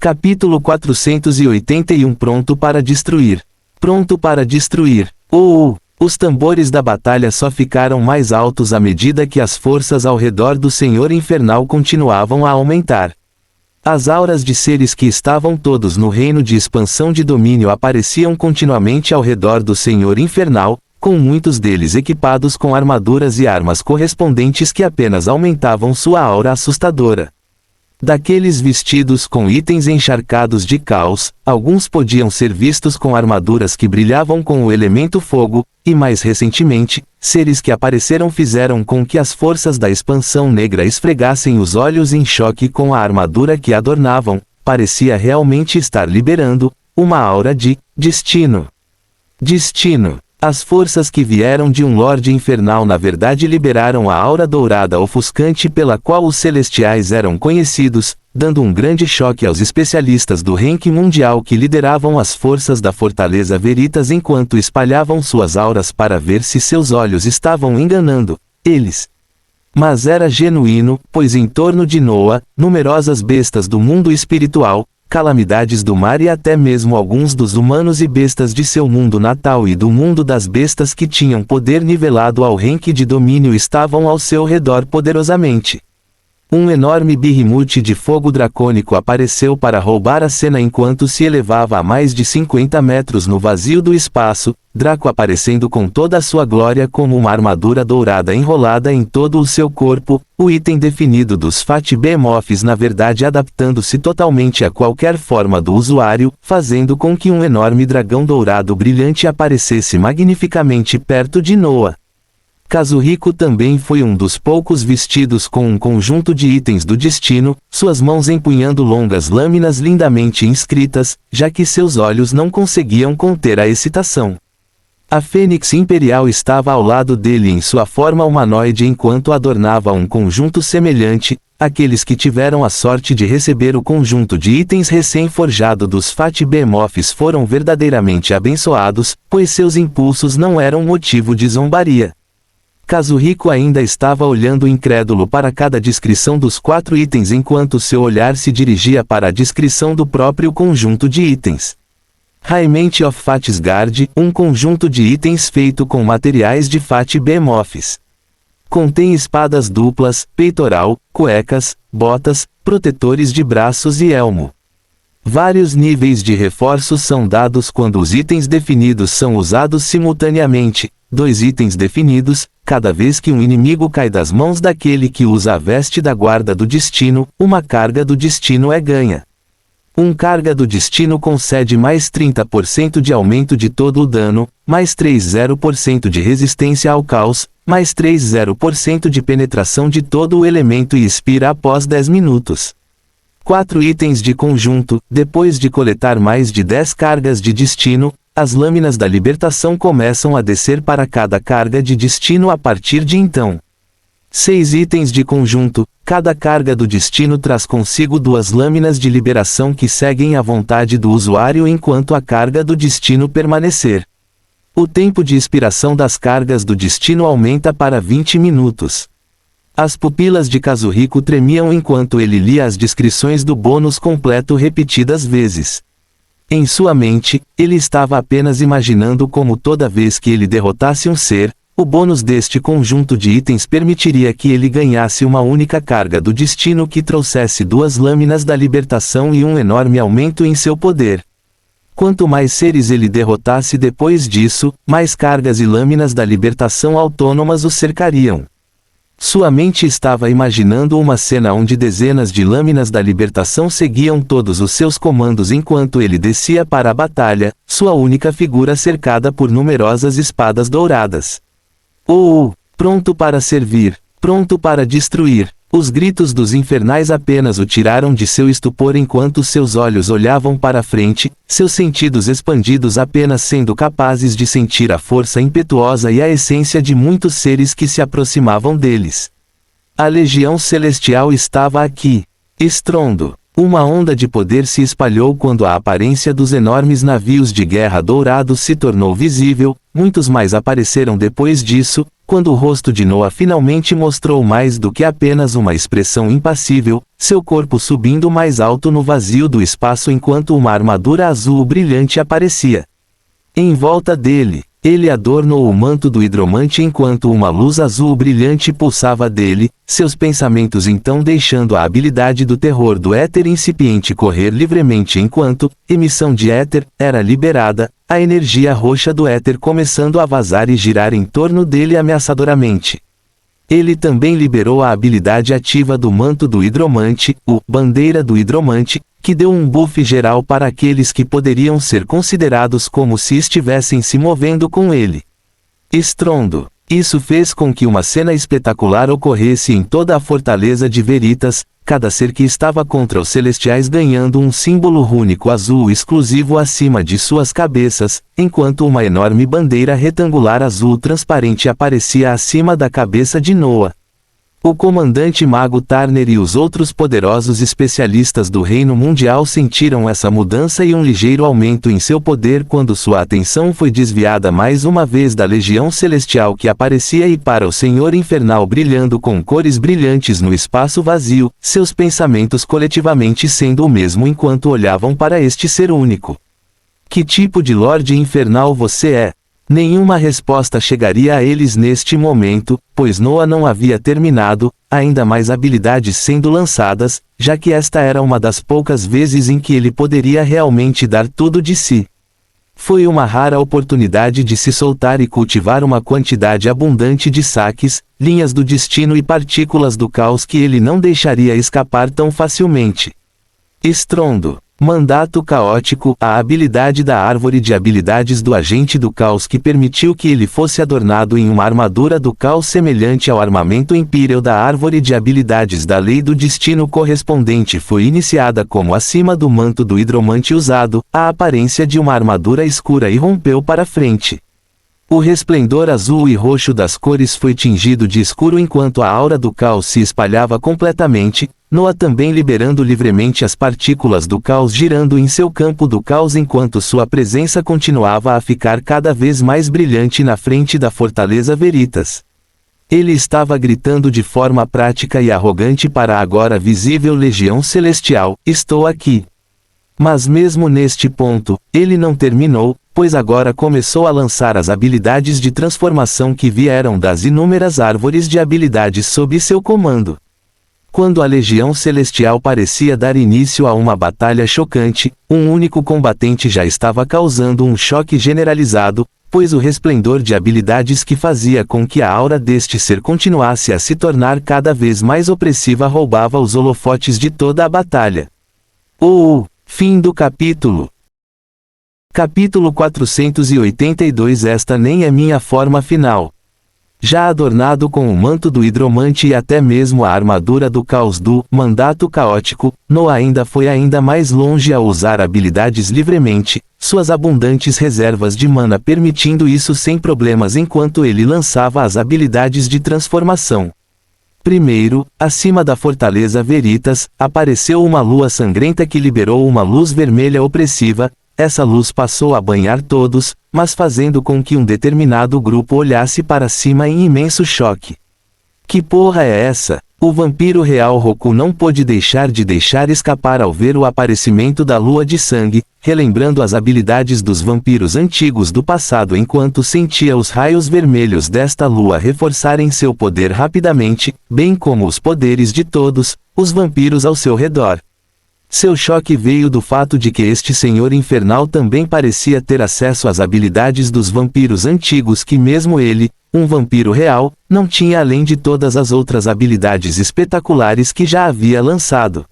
Capítulo 481. Pronto para destruir. Pronto para destruir. Os tambores da batalha só ficaram mais altos à medida que as forças ao redor do Senhor Infernal continuavam a aumentar. As auras de seres que estavam todos no reino de expansão de domínio apareciam continuamente ao redor do Senhor Infernal, com muitos deles equipados com armaduras e armas correspondentes que apenas aumentavam sua aura assustadora. Daqueles vestidos com itens encharcados de caos, alguns podiam ser vistos com armaduras que brilhavam com o elemento fogo, e mais recentemente, seres que apareceram fizeram com que as forças da expansão negra esfregassem os olhos em choque com a armadura que adornavam. Parecia realmente estar liberando uma aura de destino. Destino. As forças que vieram de um Lorde Infernal na verdade liberaram a aura dourada ofuscante pela qual os Celestiais eram conhecidos, dando um grande choque aos especialistas do ranking mundial que lideravam as forças da Fortaleza Veritas enquanto espalhavam suas auras para ver se seus olhos estavam enganando eles. Mas era genuíno, pois em torno de Noah, numerosas bestas do mundo espiritual, calamidades do mar e até mesmo alguns dos humanos e bestas de seu mundo natal e do mundo das bestas que tinham poder nivelado ao ranking de domínio estavam ao seu redor poderosamente. Um enorme Behemoth de fogo dracônico apareceu para roubar a cena enquanto se elevava a mais de 50 metros no vazio do espaço, Draco aparecendo com toda a sua glória como uma armadura dourada enrolada em todo o seu corpo, o item definido dos Fat Behemoths na verdade adaptando-se totalmente a qualquer forma do usuário, fazendo com que um enorme dragão dourado brilhante aparecesse magnificamente perto de Noah. Kazuhiko também foi um dos poucos vestidos com um conjunto de itens do destino, suas mãos empunhando longas lâminas lindamente inscritas, já que seus olhos não conseguiam conter a excitação. A Fênix Imperial estava ao lado dele em sua forma humanoide enquanto adornava um conjunto semelhante. Aqueles que tiveram a sorte de receber o conjunto de itens recém-forjado dos Fat Behemoths foram verdadeiramente abençoados, pois seus impulsos não eram motivo de zombaria. Kazuhiko ainda estava olhando incrédulo para cada descrição dos 4 itens enquanto seu olhar se dirigia para a descrição do próprio conjunto de itens. Raiment of Fatisgard, um conjunto de itens feito com materiais de Fat Behemoths. Contém espadas duplas, peitoral, cuecas, botas, protetores de braços e elmo. Vários níveis de reforços são dados quando os itens definidos são usados simultaneamente. 2 itens definidos, cada vez que um inimigo cai das mãos daquele que usa a veste da guarda do destino, uma carga do destino é ganha. Um carga do destino concede mais 30% de aumento de todo o dano, mais 30% de resistência ao caos, mais 30% de penetração de todo o elemento e expira após 10 minutos. 4 itens de conjunto, depois de coletar mais de 10 cargas de destino, as lâminas da libertação começam a descer para cada carga de destino a partir de então. 6 itens de conjunto, cada carga do destino traz consigo 2 lâminas de liberação que seguem a vontade do usuário enquanto a carga do destino permanecer. O tempo de expiração das cargas do destino aumenta para 20 minutos. As pupilas de Kazuhiko tremiam enquanto ele lia as descrições do bônus completo repetidas vezes. Em sua mente, ele estava apenas imaginando como toda vez que ele derrotasse um ser, o bônus deste conjunto de itens permitiria que ele ganhasse uma única carga do destino que trouxesse 2 lâminas da libertação e um enorme aumento em seu poder. Quanto mais seres ele derrotasse depois disso, mais cargas e lâminas da libertação autônomas o cercariam. Sua mente estava imaginando uma cena onde dezenas de lâminas da libertação seguiam todos os seus comandos enquanto ele descia para a batalha, sua única figura cercada por numerosas espadas douradas. Pronto para servir, pronto para destruir. Os gritos dos infernais apenas o tiraram de seu estupor enquanto seus olhos olhavam para frente, seus sentidos expandidos apenas sendo capazes de sentir a força impetuosa e a essência de muitos seres que se aproximavam deles. A legião celestial estava aqui. Estrondo. Uma onda de poder se espalhou quando a aparência dos enormes navios de guerra dourados se tornou visível, muitos mais apareceram depois disso, Quando o rosto de Noah finalmente mostrou mais do que apenas uma expressão impassível, seu corpo subindo mais alto no vazio do espaço enquanto uma armadura azul brilhante aparecia em volta dele. Ele adornou o manto do hidromante enquanto uma luz azul brilhante pulsava dele, seus pensamentos então deixando a habilidade do terror do éter incipiente correr livremente enquanto emissão de éter era liberada, a energia roxa do éter começando a vazar e girar em torno dele ameaçadoramente. Ele também liberou a habilidade ativa do manto do hidromante, o Bandeira do Hidromante, que deu um buff geral para aqueles que poderiam ser considerados como se estivessem se movendo com ele. Estrondo. Isso fez com que uma cena espetacular ocorresse em toda a fortaleza de Veritas, cada ser que estava contra os celestiais ganhando um símbolo rúnico azul exclusivo acima de suas cabeças, enquanto uma enorme bandeira retangular azul transparente aparecia acima da cabeça de Noah. O comandante Mago Turner e os outros poderosos especialistas do Reino Mundial sentiram essa mudança e um ligeiro aumento em seu poder quando sua atenção foi desviada mais uma vez da Legião Celestial que aparecia e para o Senhor Infernal brilhando com cores brilhantes no espaço vazio, seus pensamentos coletivamente sendo o mesmo enquanto olhavam para este ser único. Que tipo de Lorde Infernal você é? Nenhuma resposta chegaria a eles neste momento, pois Noah não havia terminado, ainda mais habilidades sendo lançadas, já que esta era uma das poucas vezes em que ele poderia realmente dar tudo de si. Foi uma rara oportunidade de se soltar e cultivar uma quantidade abundante de saques, linhas do destino e partículas do caos que ele não deixaria escapar tão facilmente. Estrondo. Mandato caótico, a habilidade da árvore de habilidades do agente do caos que permitiu que ele fosse adornado em uma armadura do caos semelhante ao armamento Imperial da árvore de habilidades da lei do destino correspondente foi iniciada como acima do manto do hidromante usado, a aparência de uma armadura escura e rompeu para frente. O resplendor azul e roxo das cores foi tingido de escuro enquanto a aura do caos se espalhava completamente, Noah também liberando livremente as partículas do caos girando em seu campo do caos enquanto sua presença continuava a ficar cada vez mais brilhante na frente da fortaleza Veritas. Ele estava gritando de forma prática e arrogante para a agora visível Legião Celestial, estou aqui. Mas mesmo neste ponto, ele não terminou, pois agora começou a lançar as habilidades de transformação que vieram das inúmeras árvores de habilidades sob seu comando. Quando a Legião Celestial parecia dar início a uma batalha chocante, um único combatente já estava causando um choque generalizado, pois o resplendor de habilidades que fazia com que a aura deste ser continuasse a se tornar cada vez mais opressiva roubava os holofotes de toda a batalha. Fim do capítulo. Capítulo 482. Esta nem é minha forma final. Já adornado com o manto do hidromante e até mesmo a armadura do caos do mandato caótico, Noah ainda foi ainda mais longe ao usar habilidades livremente, suas abundantes reservas de mana permitindo isso sem problemas enquanto ele lançava as habilidades de transformação. Primeiro, acima da fortaleza Veritas, apareceu uma lua sangrenta que liberou uma luz vermelha opressiva. Essa luz passou a banhar todos, mas fazendo com que um determinado grupo olhasse para cima em imenso choque. Que porra é essa? O vampiro real Roku não pôde deixar escapar ao ver o aparecimento da lua de sangue, relembrando as habilidades dos vampiros antigos do passado enquanto sentia os raios vermelhos desta lua reforçarem seu poder rapidamente, bem como os poderes de todos os vampiros ao seu redor. Seu choque veio do fato de que este senhor infernal também parecia ter acesso às habilidades dos vampiros antigos que mesmo ele, um vampiro real, não tinha além de todas as outras habilidades espetaculares que já havia lançado.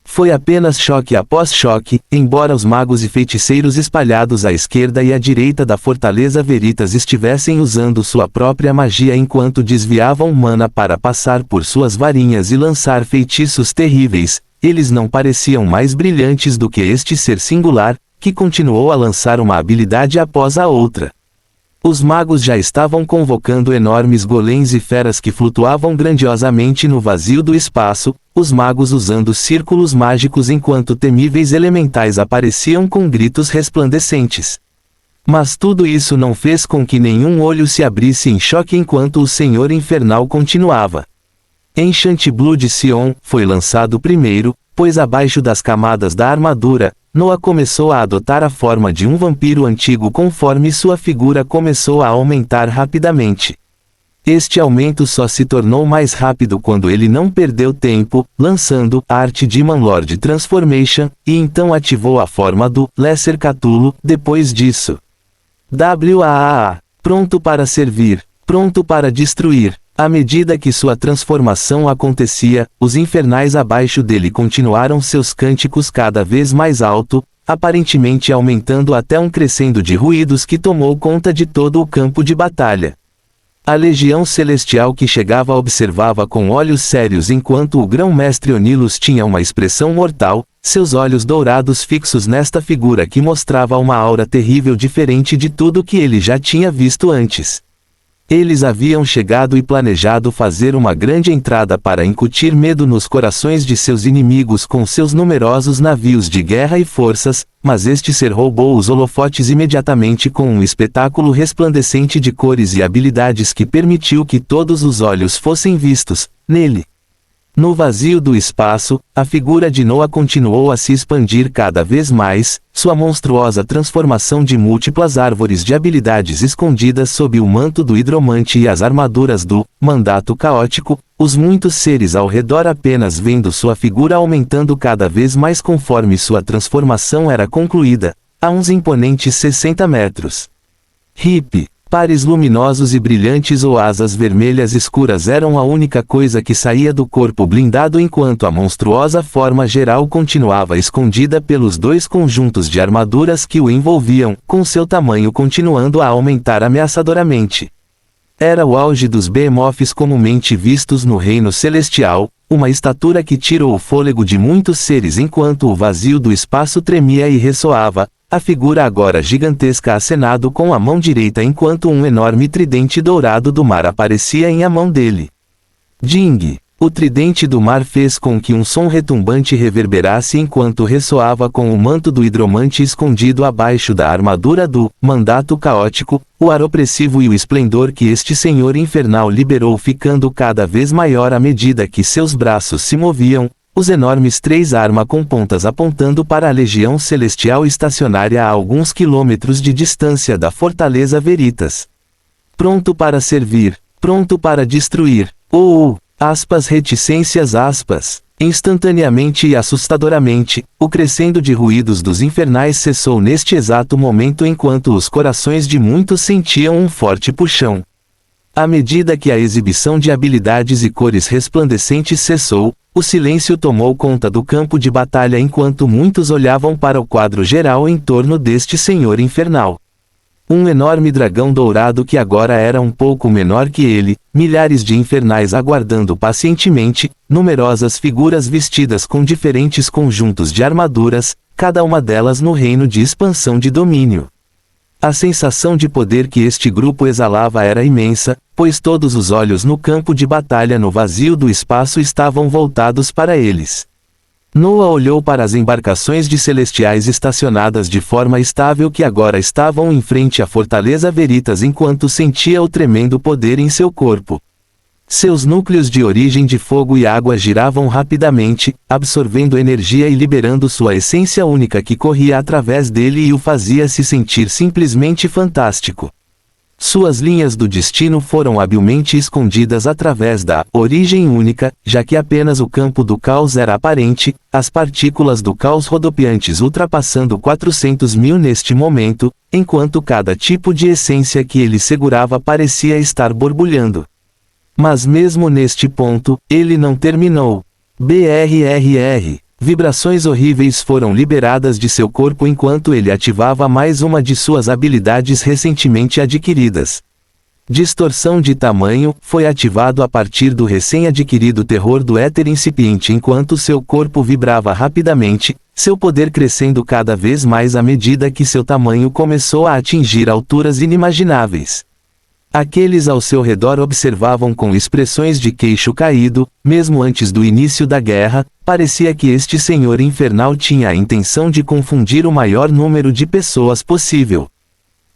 Foi apenas choque após choque, embora os magos e feiticeiros espalhados à esquerda e à direita da fortaleza Veritas estivessem usando sua própria magia enquanto desviavam mana para passar por suas varinhas e lançar feitiços terríveis. Eles não pareciam mais brilhantes do que este ser singular, que continuou a lançar uma habilidade após a outra. Os magos já estavam convocando enormes golems e feras que flutuavam grandiosamente no vazio do espaço, os magos usando círculos mágicos enquanto temíveis elementais apareciam com gritos resplandecentes. Mas tudo isso não fez com que nenhum olho se abrisse em choque enquanto o Senhor Infernal continuava. Ancient Blood Sion foi lançado primeiro, pois abaixo das camadas da armadura, Noah começou a adotar a forma de um vampiro antigo conforme sua figura começou a aumentar rapidamente. Este aumento só se tornou mais rápido quando ele não perdeu tempo, lançando Art Demon Lord Transformation, e então ativou a forma do Lesser Cthulhu. Depois disso, WAAA, pronto para servir, pronto para destruir. À medida que sua transformação acontecia, os infernais abaixo dele continuaram seus cânticos cada vez mais alto, aparentemente aumentando até um crescendo de ruídos que tomou conta de todo o campo de batalha. A legião celestial que chegava observava com olhos sérios enquanto o grão-mestre Onilus tinha uma expressão mortal, seus olhos dourados fixos nesta figura que mostrava uma aura terrível diferente de tudo que ele já tinha visto antes. Eles haviam chegado e planejado fazer uma grande entrada para incutir medo nos corações de seus inimigos com seus numerosos navios de guerra e forças, mas este ser roubou os holofotes imediatamente com um espetáculo resplandecente de cores e habilidades que permitiu que todos os olhos fossem vistos nele. No vazio do espaço, a figura de Noah continuou a se expandir cada vez mais, sua monstruosa transformação de múltiplas árvores de habilidades escondidas sob o manto do hidromante e as armaduras do mandato caótico, os muitos seres ao redor apenas vendo sua figura aumentando cada vez mais conforme sua transformação era concluída, a uns imponentes 60 metros. Hip. Pares luminosos e brilhantes ou asas vermelhas escuras eram a única coisa que saía do corpo blindado enquanto a monstruosa forma geral continuava escondida pelos dois conjuntos de armaduras que o envolviam, com seu tamanho continuando a aumentar ameaçadoramente. Era o auge dos behemoths comumente vistos no reino celestial, uma estatura que tirou o fôlego de muitos seres enquanto o vazio do espaço tremia e ressoava, a figura agora gigantesca acenado com a mão direita enquanto um enorme tridente dourado do mar aparecia em a mão dele. Ding! O tridente do mar fez com que um som retumbante reverberasse enquanto ressoava com o manto do hidromante escondido abaixo da armadura do mandato caótico, o ar opressivo e o esplendor que este senhor infernal liberou ficando cada vez maior à medida que seus braços se moviam, os enormes três armas com pontas apontando para a legião celestial estacionária a alguns quilômetros de distância da fortaleza Veritas. Pronto para servir, pronto para destruir. Aspas reticências aspas. Instantaneamente e assustadoramente, o crescendo de ruídos dos infernais cessou neste exato momento enquanto os corações de muitos sentiam um forte puxão. À medida que a exibição de habilidades e cores resplandecentes cessou, o silêncio tomou conta do campo de batalha enquanto muitos olhavam para o quadro geral em torno deste senhor infernal. Um enorme dragão dourado que agora era um pouco menor que ele, milhares de infernais aguardando pacientemente, numerosas figuras vestidas com diferentes conjuntos de armaduras, cada uma delas no reino de expansão de domínio. A sensação de poder que este grupo exalava era imensa, pois todos os olhos no campo de batalha no vazio do espaço estavam voltados para eles. Noah olhou para as embarcações de celestiais estacionadas de forma estável que agora estavam em frente à fortaleza Veritas enquanto sentia o tremendo poder em seu corpo. Seus núcleos de origem de fogo e água giravam rapidamente, absorvendo energia e liberando sua essência única que corria através dele e o fazia se sentir simplesmente fantástico. Suas linhas do destino foram habilmente escondidas através da origem única, já que apenas o campo do caos era aparente, as partículas do caos rodopiantes ultrapassando 400.000 neste momento, enquanto cada tipo de essência que ele segurava parecia estar borbulhando. Mas mesmo neste ponto, ele não terminou. BRRR. Vibrações horríveis foram liberadas de seu corpo enquanto ele ativava mais uma de suas habilidades recentemente adquiridas. Distorção de tamanho foi ativado a partir do recém-adquirido terror do éter incipiente enquanto seu corpo vibrava rapidamente, seu poder crescendo cada vez mais à medida que seu tamanho começou a atingir alturas inimagináveis. Aqueles ao seu redor observavam com expressões de queixo caído, mesmo antes do início da guerra, parecia que este senhor infernal tinha a intenção de confundir o maior número de pessoas possível.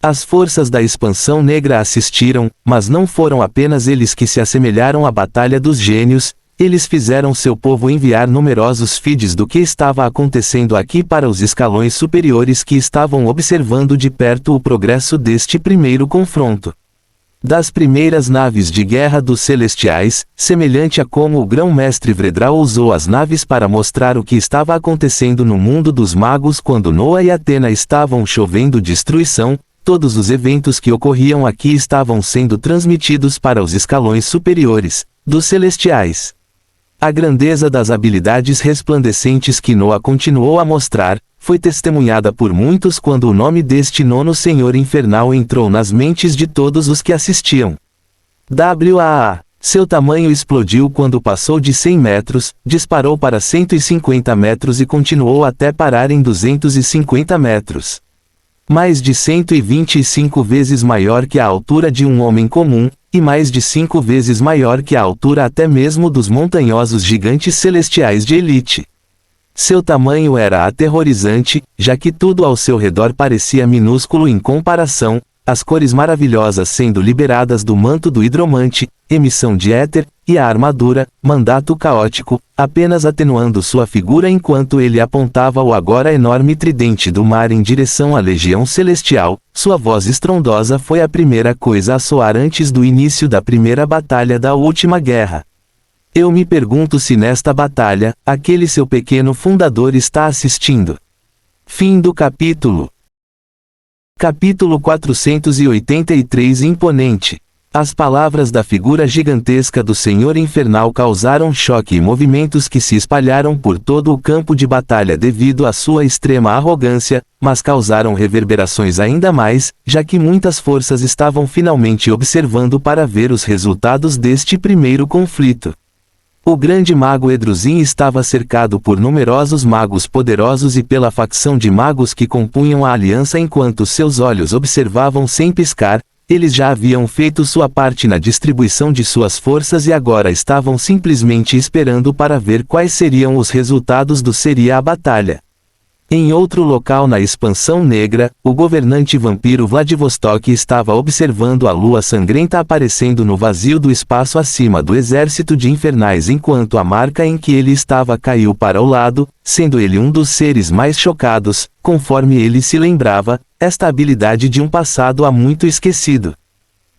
As forças da expansão negra assistiram, mas não foram apenas eles que se assemelharam à Batalha dos Gênios, eles fizeram seu povo enviar numerosos feeds do que estava acontecendo aqui para os escalões superiores que estavam observando de perto o progresso deste primeiro confronto. Das primeiras naves de guerra dos Celestiais, semelhante a como o Grão-Mestre Vredral usou as naves para mostrar o que estava acontecendo no mundo dos magos quando Noa e Atena estavam chovendo destruição, todos os eventos que ocorriam aqui estavam sendo transmitidos para os escalões superiores, dos Celestiais. A grandeza das habilidades resplandecentes que Noa continuou a mostrar, foi testemunhada por muitos quando o nome deste nono Senhor Infernal entrou nas mentes de todos os que assistiam. WAA. Seu tamanho explodiu quando passou de 100 metros, disparou para 150 metros e continuou até parar em 250 metros. Mais de 125 vezes maior que a altura de um homem comum, e mais de 5 vezes maior que a altura até mesmo dos montanhosos gigantes celestiais de elite. Seu tamanho era aterrorizante, já que tudo ao seu redor parecia minúsculo em comparação, as cores maravilhosas sendo liberadas do manto do hidromante, emissão de éter, e a armadura, mandato caótico, apenas atenuando sua figura enquanto ele apontava o agora enorme tridente do mar em direção à legião celestial. Sua voz estrondosa foi a primeira coisa a soar antes do início da primeira batalha da última guerra. Eu me pergunto se nesta batalha, aquele seu pequeno fundador está assistindo. Fim do capítulo. Capítulo 483 Imponente. As palavras da figura gigantesca do Senhor Infernal causaram choque e movimentos que se espalharam por todo o campo de batalha devido à sua extrema arrogância, mas causaram reverberações ainda mais, já que muitas forças estavam finalmente observando para ver os resultados deste primeiro conflito. O grande mago Edruzim estava cercado por numerosos magos poderosos e pela facção de magos que compunham a aliança enquanto seus olhos observavam sem piscar. Eles já haviam feito sua parte na distribuição de suas forças e agora estavam simplesmente esperando para ver quais seriam os resultados do seria a batalha. Em outro local na expansão negra, o governante vampiro Vladivostok estava observando a lua sangrenta aparecendo no vazio do espaço acima do exército de infernais enquanto a marca em que ele estava caiu para o lado, sendo ele um dos seres mais chocados, conforme ele se lembrava, esta habilidade de um passado há muito esquecido.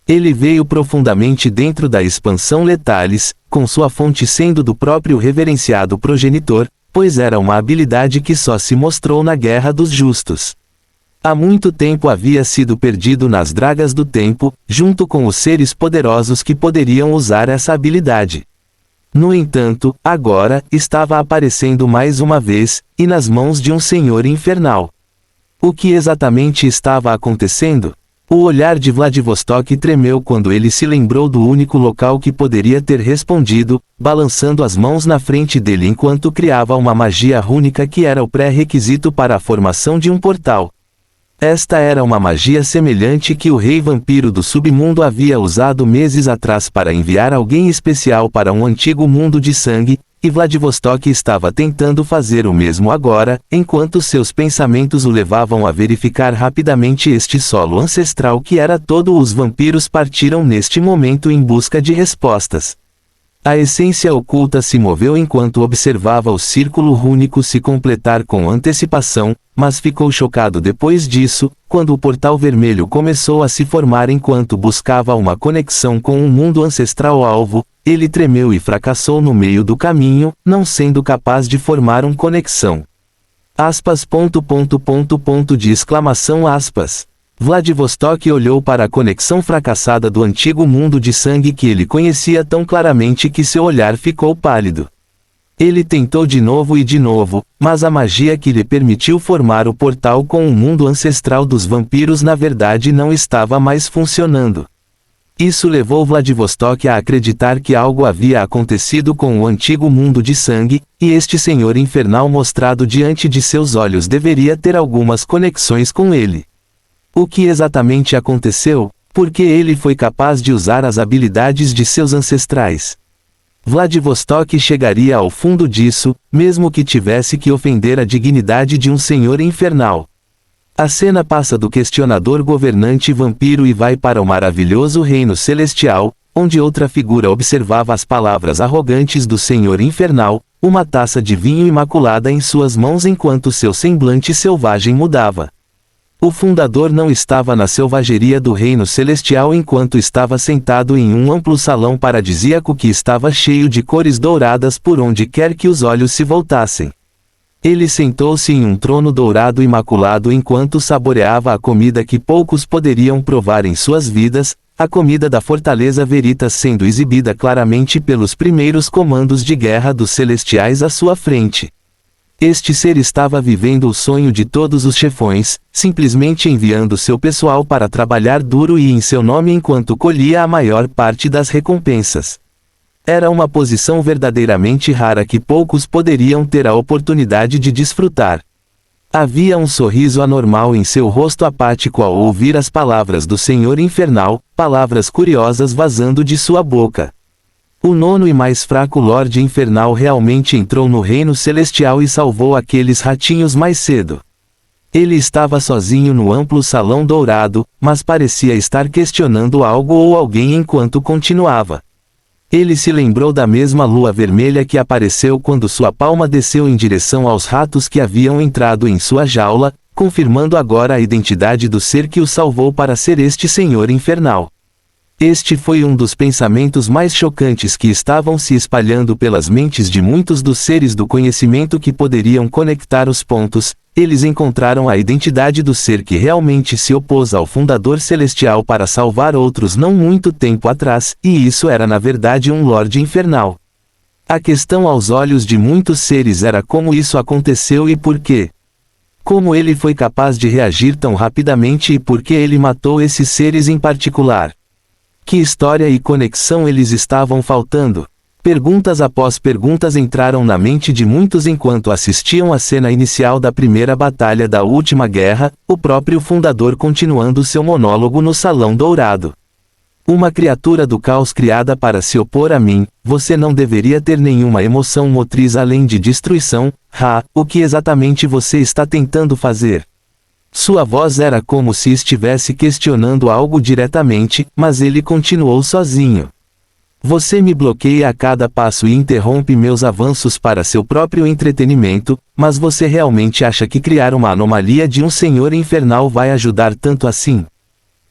Ele veio profundamente dentro da expansão Letalis, com sua fonte sendo do próprio reverenciado progenitor, pois era uma habilidade que só se mostrou na Guerra dos Justos. Há muito tempo havia sido perdido nas Dragas do Tempo, junto com os seres poderosos que poderiam usar essa habilidade. No entanto, agora, estava aparecendo mais uma vez, e nas mãos de um senhor infernal. O que exatamente estava acontecendo? O olhar de Vladivostok tremeu quando ele se lembrou do único local que poderia ter respondido, balançando as mãos na frente dele enquanto criava uma magia rúnica que era o pré-requisito para a formação de um portal. Esta era uma magia semelhante que o rei vampiro do submundo havia usado meses atrás para enviar alguém especial para um antigo mundo de sangue, e Vladivostok estava tentando fazer o mesmo agora, enquanto seus pensamentos o levavam a verificar rapidamente este solo ancestral que era todo. Os vampiros partiram neste momento em busca de respostas. A essência oculta se moveu enquanto observava o círculo rúnico se completar com antecipação, mas ficou chocado depois disso, quando o portal vermelho começou a se formar enquanto buscava uma conexão com um mundo ancestral alvo. Ele tremeu e fracassou no meio do caminho, não sendo capaz de formar uma conexão. Aspas. De exclamação aspas. Vladivostok olhou para a conexão fracassada do antigo mundo de sangue que ele conhecia tão claramente que seu olhar ficou pálido. Ele tentou de novo, mas a magia que lhe permitiu formar o portal com o mundo ancestral dos vampiros na verdade não estava mais funcionando. Isso levou Vladivostok a acreditar que algo havia acontecido com o antigo mundo de sangue, e este senhor infernal mostrado diante de seus olhos deveria ter algumas conexões com ele. O que exatamente aconteceu? Porque ele foi capaz de usar as habilidades de seus ancestrais. Vladivostok chegaria ao fundo disso, mesmo que tivesse que ofender a dignidade de um senhor infernal. A cena passa do questionador governante vampiro e vai para o maravilhoso reino celestial, onde outra figura observava as palavras arrogantes do Senhor Infernal, uma taça de vinho imaculada em suas mãos enquanto seu semblante selvagem mudava. O fundador não estava na selvageria do reino celestial enquanto estava sentado em um amplo salão paradisíaco que estava cheio de cores douradas por onde quer que os olhos se voltassem. Ele sentou-se em um trono dourado imaculado enquanto saboreava a comida que poucos poderiam provar em suas vidas, a comida da Fortaleza Veritas sendo exibida claramente pelos primeiros comandos de guerra dos celestiais à sua frente. Este ser estava vivendo o sonho de todos os chefões, simplesmente enviando seu pessoal para trabalhar duro e em seu nome enquanto colhia a maior parte das recompensas. Era uma posição verdadeiramente rara que poucos poderiam ter a oportunidade de desfrutar. Havia um sorriso anormal em seu rosto apático ao ouvir as palavras do Senhor Infernal, palavras curiosas vazando de sua boca. O nono e mais fraco Lorde Infernal realmente entrou no reino celestial e salvou aqueles ratinhos mais cedo. Ele estava sozinho no amplo salão dourado, mas parecia estar questionando algo ou alguém enquanto continuava. Ele se lembrou da mesma lua vermelha que apareceu quando sua palma desceu em direção aos ratos que haviam entrado em sua jaula, confirmando agora a identidade do ser que o salvou para ser este Senhor Infernal. Este foi um dos pensamentos mais chocantes que estavam se espalhando pelas mentes de muitos dos seres do conhecimento que poderiam conectar os pontos. Eles encontraram a identidade do ser que realmente se opôs ao Fundador Celestial para salvar outros não muito tempo atrás, e isso era na verdade um Lorde Infernal. A questão aos olhos de muitos seres era como isso aconteceu e por quê. Como ele foi capaz de reagir tão rapidamente e por que ele matou esses seres em particular. Que história e conexão eles estavam faltando? Perguntas após perguntas entraram na mente de muitos enquanto assistiam à cena inicial da primeira batalha da última guerra, o próprio fundador continuando seu monólogo no Salão Dourado. Uma criatura do caos criada para se opor a mim, você não deveria ter nenhuma emoção motriz além de destruição. O que exatamente você está tentando fazer? Sua voz era como se estivesse questionando algo diretamente, mas ele continuou sozinho. Você me bloqueia a cada passo e interrompe meus avanços para seu próprio entretenimento, mas você realmente acha que criar uma anomalia de um Senhor Infernal vai ajudar tanto assim?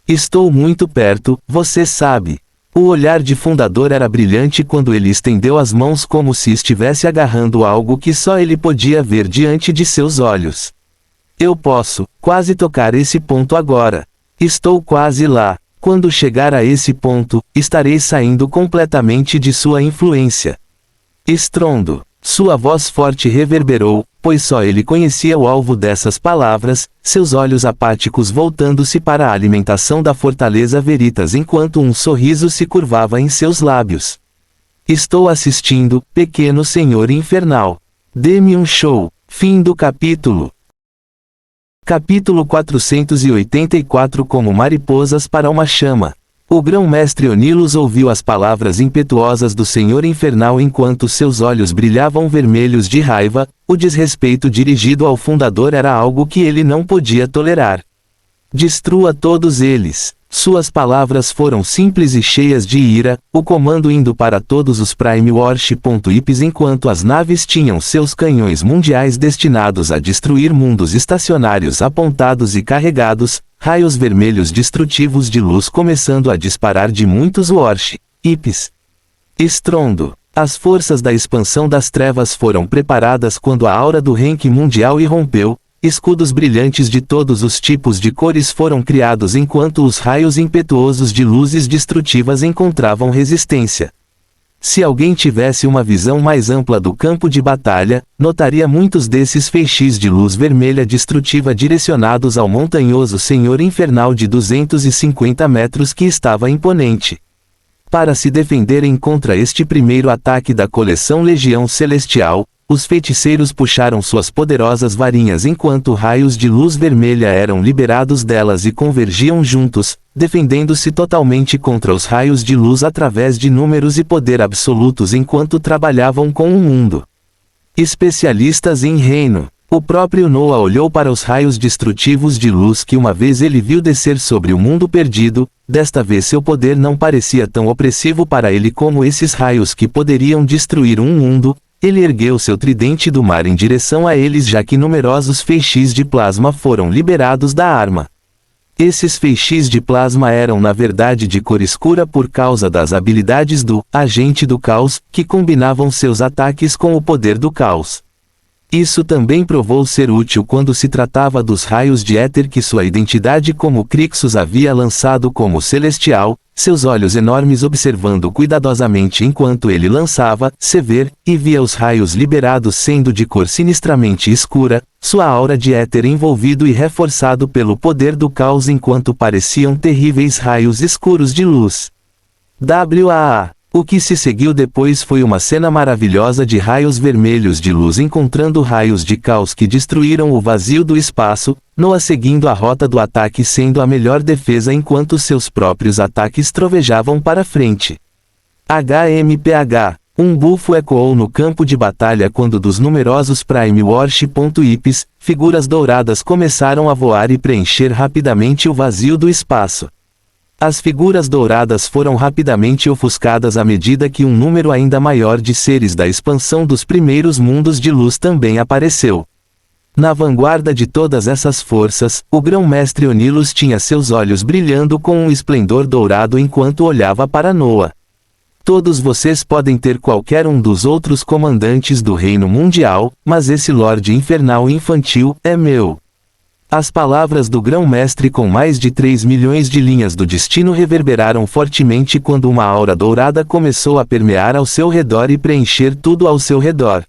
Estou muito perto, você sabe. O olhar de fundador era brilhante quando ele estendeu as mãos como se estivesse agarrando algo que só ele podia ver diante de seus olhos. Eu posso, quase tocar esse ponto agora. Estou quase lá. Quando chegar a esse ponto, estarei saindo completamente de sua influência. Estrondo. Sua voz forte reverberou, pois só ele conhecia o alvo dessas palavras, seus olhos apáticos voltando-se para a alimentação da Fortaleza Veritas enquanto um sorriso se curvava em seus lábios. Estou assistindo, pequeno Senhor Infernal. Dê-me um show. Fim do capítulo. Capítulo 484 Como mariposas para uma chama. O grão-mestre Onilos ouviu as palavras impetuosas do Senhor Infernal enquanto seus olhos brilhavam vermelhos de raiva. O desrespeito dirigido ao fundador era algo que ele não podia tolerar. Destrua todos eles. Suas palavras foram simples e cheias de ira, o comando indo para todos os Prime Warships enquanto as naves tinham seus canhões mundiais destinados a destruir mundos estacionários apontados e carregados, raios vermelhos destrutivos de luz começando a disparar de muitos Warships. Estrondo. As forças da expansão das trevas foram preparadas quando a aura do rank mundial irrompeu. Escudos brilhantes de todos os tipos de cores foram criados enquanto os raios impetuosos de luzes destrutivas encontravam resistência. Se alguém tivesse uma visão mais ampla do campo de batalha, notaria muitos desses feixes de luz vermelha destrutiva direcionados ao montanhoso Senhor Infernal de 250 metros que estava imponente. Para se defenderem contra este primeiro ataque da coleção Legião Celestial, os feiticeiros puxaram suas poderosas varinhas enquanto raios de luz vermelha eram liberados delas e convergiam juntos, defendendo-se totalmente contra os raios de luz através de números e poder absolutos enquanto trabalhavam com o mundo. Especialistas em reino. O próprio Noah olhou para os raios destrutivos de luz que uma vez ele viu descer sobre o mundo perdido. Desta vez seu poder não parecia tão opressivo para ele como esses raios que poderiam destruir um mundo. Ele ergueu seu tridente do mar em direção a eles, já que numerosos feixes de plasma foram liberados da arma. Esses feixes de plasma eram na verdade de cor escura por causa das habilidades do Agente do Caos, que combinavam seus ataques com o poder do caos. Isso também provou ser útil quando se tratava dos raios de éter que sua identidade como Crixus havia lançado como celestial, seus olhos enormes observando cuidadosamente enquanto ele lançava, Sever, e via os raios liberados sendo de cor sinistramente escura, sua aura de éter envolvido e reforçado pelo poder do caos enquanto pareciam terríveis raios escuros de luz. O que se seguiu depois foi uma cena maravilhosa de raios vermelhos de luz encontrando raios de caos que destruíram o vazio do espaço, Noah seguindo a rota do ataque sendo a melhor defesa enquanto seus próprios ataques trovejavam para frente. HMPH. Um bufo ecoou no campo de batalha quando dos numerosos Prime Warship.ips, figuras douradas começaram a voar e preencher rapidamente o vazio do espaço. As figuras douradas foram rapidamente ofuscadas à medida que um número ainda maior de seres da expansão dos primeiros mundos de luz também apareceu. Na vanguarda de todas essas forças, o grão-mestre Onilus tinha seus olhos brilhando com um esplendor dourado enquanto olhava para Noah. Todos vocês podem ter qualquer um dos outros comandantes do reino mundial, mas esse Lorde Infernal infantil é meu. As palavras do grão-mestre com mais de 3 milhões de linhas do destino reverberaram fortemente quando uma aura dourada começou a permear ao seu redor e preencher tudo ao seu redor.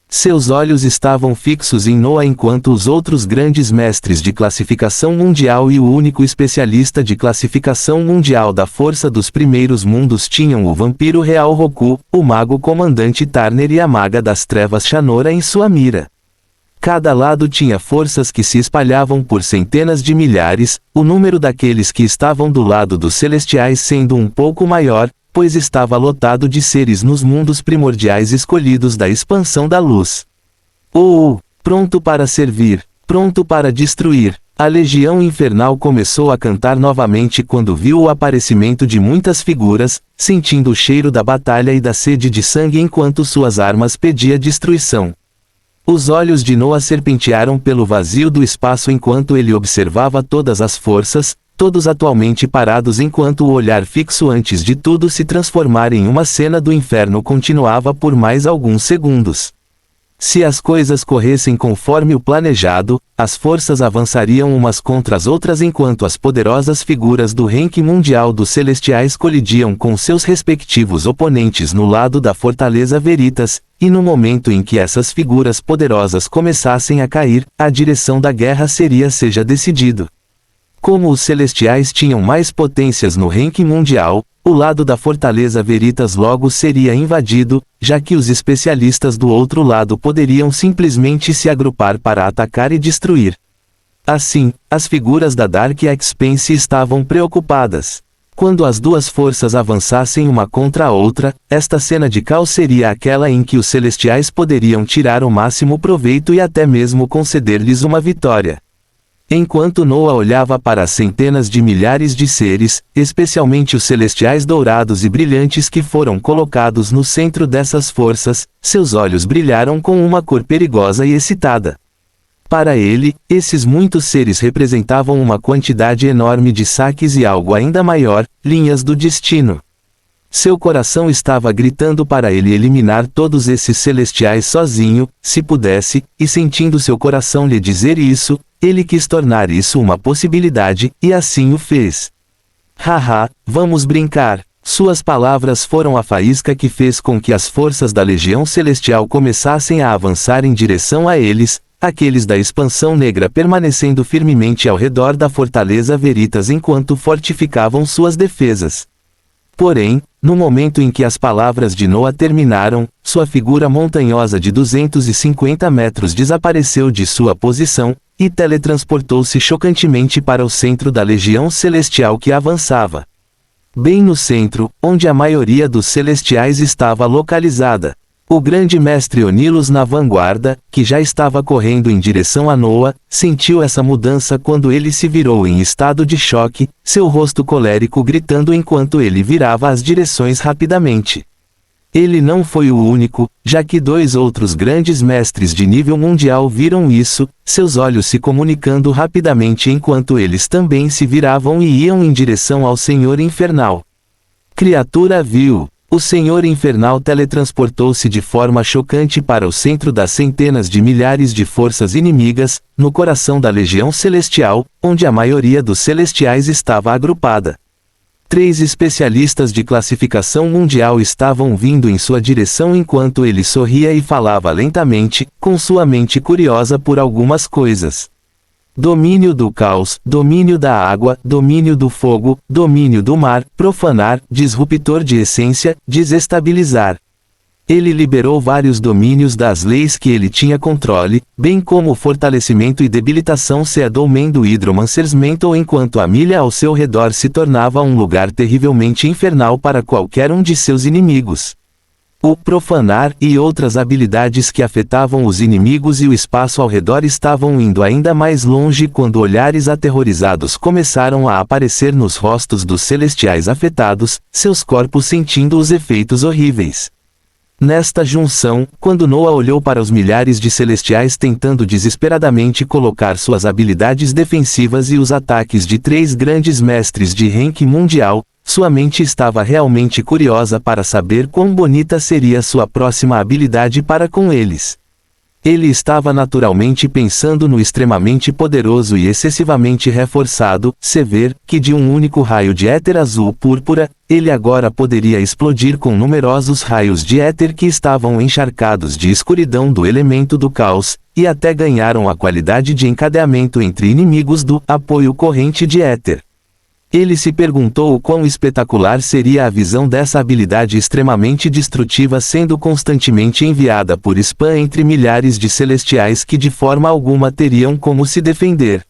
Seus olhos estavam fixos em Noah enquanto os outros grandes mestres de classificação mundial e o único especialista de classificação mundial da força dos primeiros mundos tinham o vampiro real Roku, o mago comandante Tarner e a maga das trevas Shanora em sua mira. Cada lado tinha forças que se espalhavam por centenas de milhares, o número daqueles que estavam do lado dos celestiais sendo um pouco maior, pois estava lotado de seres nos mundos primordiais escolhidos da expansão da luz. Pronto para servir, pronto para destruir. A legião infernal começou a cantar novamente quando viu o aparecimento de muitas figuras, sentindo o cheiro da batalha e da sede de sangue enquanto suas armas pediam destruição. Os olhos de Noah serpentearam pelo vazio do espaço enquanto ele observava todas as forças, todos atualmente parados enquanto o olhar fixo antes de tudo se transformar em uma cena do inferno continuava por mais alguns segundos. Se as coisas corressem conforme o planejado, as forças avançariam umas contra as outras enquanto as poderosas figuras do ranking mundial dos celestiais colidiam com seus respectivos oponentes no lado da Fortaleza Veritas, e no momento em que essas figuras poderosas começassem a cair, a direção da guerra seja decidido. Como os celestiais tinham mais potências no ranking mundial, o lado da Fortaleza Veritas logo seria invadido, já que os especialistas do outro lado poderiam simplesmente se agrupar para atacar e destruir. Assim, as figuras da Dark Expanse estavam preocupadas. Quando as duas forças avançassem uma contra a outra, esta cena de caos seria aquela em que os celestiais poderiam tirar o máximo proveito e até mesmo conceder-lhes uma vitória. Enquanto Noah olhava para as centenas de milhares de seres, especialmente os celestiais dourados e brilhantes que foram colocados no centro dessas forças, seus olhos brilharam com uma cor perigosa e excitada. Para ele, esses muitos seres representavam uma quantidade enorme de saques e algo ainda maior, linhas do destino. Seu coração estava gritando para ele eliminar todos esses celestiais sozinho, se pudesse, e sentindo seu coração lhe dizer isso, ele quis tornar isso uma possibilidade, e assim o fez. Haha, vamos brincar. Suas palavras foram a faísca que fez com que as forças da Legião Celestial começassem a avançar em direção a eles, aqueles da Expansão Negra permanecendo firmemente ao redor da Fortaleza Veritas enquanto fortificavam suas defesas. Porém, no momento em que as palavras de Noah terminaram, sua figura montanhosa de 250 metros desapareceu de sua posição, e teletransportou-se chocantemente para o centro da Legião Celestial que avançava. Bem no centro, onde a maioria dos celestiais estava localizada. O grande mestre Onilos na vanguarda, que já estava correndo em direção a Noa, sentiu essa mudança quando ele se virou em estado de choque, seu rosto colérico gritando enquanto ele virava as direções rapidamente. Ele não foi o único, já que 2 outros grandes mestres de nível mundial viram isso, seus olhos se comunicando rapidamente enquanto eles também se viravam e iam em direção ao Senhor Infernal. Criatura viu. O Senhor Infernal teletransportou-se de forma chocante para o centro das centenas de milhares de forças inimigas, no coração da Legião Celestial, onde a maioria dos celestiais estava agrupada. 3 especialistas de classificação mundial estavam vindo em sua direção enquanto ele sorria e falava lentamente, com sua mente curiosa por algumas coisas. Domínio do caos, domínio da água, domínio do fogo, domínio do mar, profanar, disruptor de essência, desestabilizar. Ele liberou vários domínios das leis que ele tinha controle, bem como o fortalecimento e debilitação Seadomen do Hydromancer's Mantle enquanto a milha ao seu redor se tornava um lugar terrivelmente infernal para qualquer um de seus inimigos. O profanar e outras habilidades que afetavam os inimigos e o espaço ao redor estavam indo ainda mais longe quando olhares aterrorizados começaram a aparecer nos rostos dos celestiais afetados, seus corpos sentindo os efeitos horríveis. Nesta junção, quando Noa olhou para os milhares de celestiais tentando desesperadamente colocar suas habilidades defensivas e os ataques de 3 grandes mestres de ranking mundial, sua mente estava realmente curiosa para saber quão bonita seria sua próxima habilidade para com eles. Ele estava naturalmente pensando no extremamente poderoso e excessivamente reforçado Sever, que de um único raio de éter azul-púrpura, ele agora poderia explodir com numerosos raios de éter que estavam encharcados de escuridão do elemento do caos, e até ganharam a qualidade de encadeamento entre inimigos do apoio corrente de éter. Ele se perguntou o quão espetacular seria a visão dessa habilidade extremamente destrutiva sendo constantemente enviada por spam entre milhares de celestiais que de forma alguma teriam como se defender.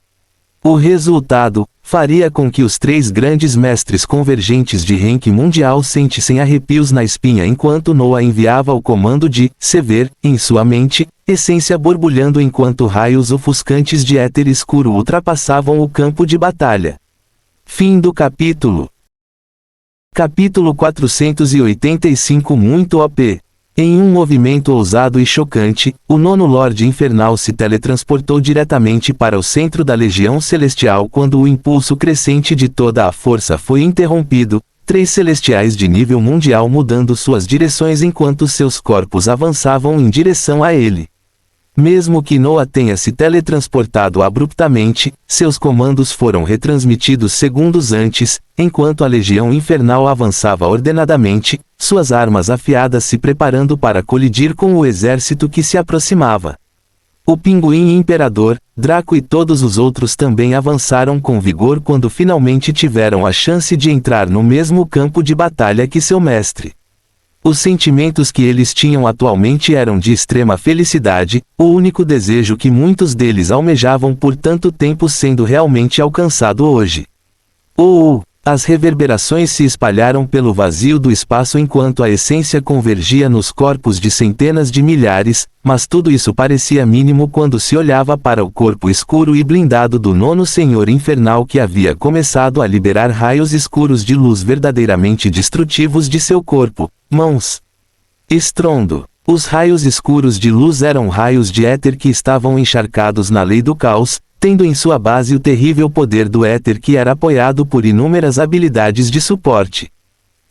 O resultado faria com que os 3 grandes mestres convergentes de ranking mundial sentissem arrepios na espinha enquanto Noa enviava o comando de Sever em sua mente, essência borbulhando enquanto raios ofuscantes de éter escuro ultrapassavam o campo de batalha. Fim do capítulo. Capítulo 485 Muito OP. Em um movimento ousado e chocante, o 9º Lorde Infernal se teletransportou diretamente para o centro da Legião Celestial quando o impulso crescente de toda a força foi interrompido, 3 celestiais de nível mundial mudando suas direções enquanto seus corpos avançavam em direção a ele. Mesmo que Noa tenha se teletransportado abruptamente, seus comandos foram retransmitidos segundos antes, enquanto a Legião Infernal avançava ordenadamente, suas armas afiadas se preparando para colidir com o exército que se aproximava. O Pinguim Imperador, Draco e todos os outros também avançaram com vigor quando finalmente tiveram a chance de entrar no mesmo campo de batalha que seu mestre. Os sentimentos que eles tinham atualmente eram de extrema felicidade, o único desejo que muitos deles almejavam por tanto tempo sendo realmente alcançado hoje. As reverberações se espalharam pelo vazio do espaço enquanto a essência convergia nos corpos de centenas de milhares, mas tudo isso parecia mínimo quando se olhava para o corpo escuro e blindado do 9º Senhor Infernal que havia começado a liberar raios escuros de luz verdadeiramente destrutivos de seu corpo, mãos. Estrondo. Os raios escuros de luz eram raios de éter que estavam encharcados na lei do caos, tendo em sua base o terrível poder do éter que era apoiado por inúmeras habilidades de suporte.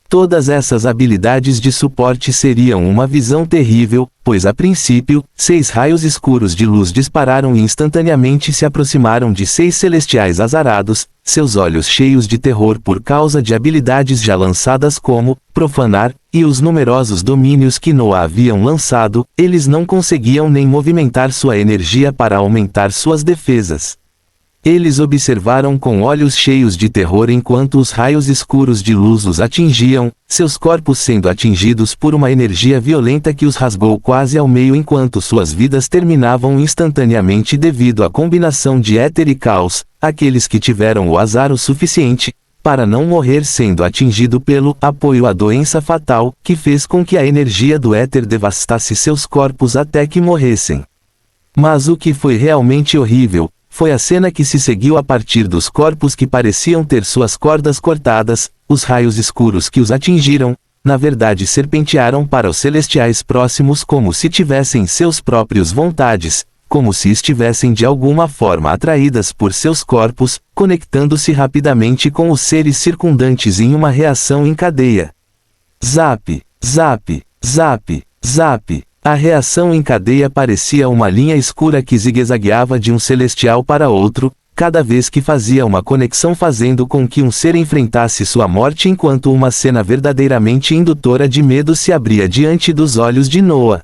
Todas essas habilidades de suporte seriam uma visão terrível, pois a princípio, 6 raios escuros de luz dispararam e instantaneamente se aproximaram de 6 celestiais azarados, seus olhos cheios de terror por causa de habilidades já lançadas como profanar, e os numerosos domínios que Noa haviam lançado, eles não conseguiam nem movimentar sua energia para aumentar suas defesas. Eles observaram com olhos cheios de terror enquanto os raios escuros de luz os atingiam, seus corpos sendo atingidos por uma energia violenta que os rasgou quase ao meio enquanto suas vidas terminavam instantaneamente devido à combinação de éter e caos. Aqueles que tiveram o azar o suficiente para não morrer sendo atingido pelo apoio à doença fatal, que fez com que a energia do éter devastasse seus corpos até que morressem. Mas o que foi realmente horrível, foi a cena que se seguiu a partir dos corpos que pareciam ter suas cordas cortadas, os raios escuros que os atingiram, na verdade serpentearam para os celestiais próximos como se tivessem seus próprios vontades, como se estivessem de alguma forma atraídas por seus corpos, conectando-se rapidamente com os seres circundantes em uma reação em cadeia. Zap, zap, zap, zap. A reação em cadeia parecia uma linha escura que zigue-zagueava de um celestial para outro, cada vez que fazia uma conexão, fazendo com que um ser enfrentasse sua morte, enquanto uma cena verdadeiramente indutora de medo se abria diante dos olhos de Noah.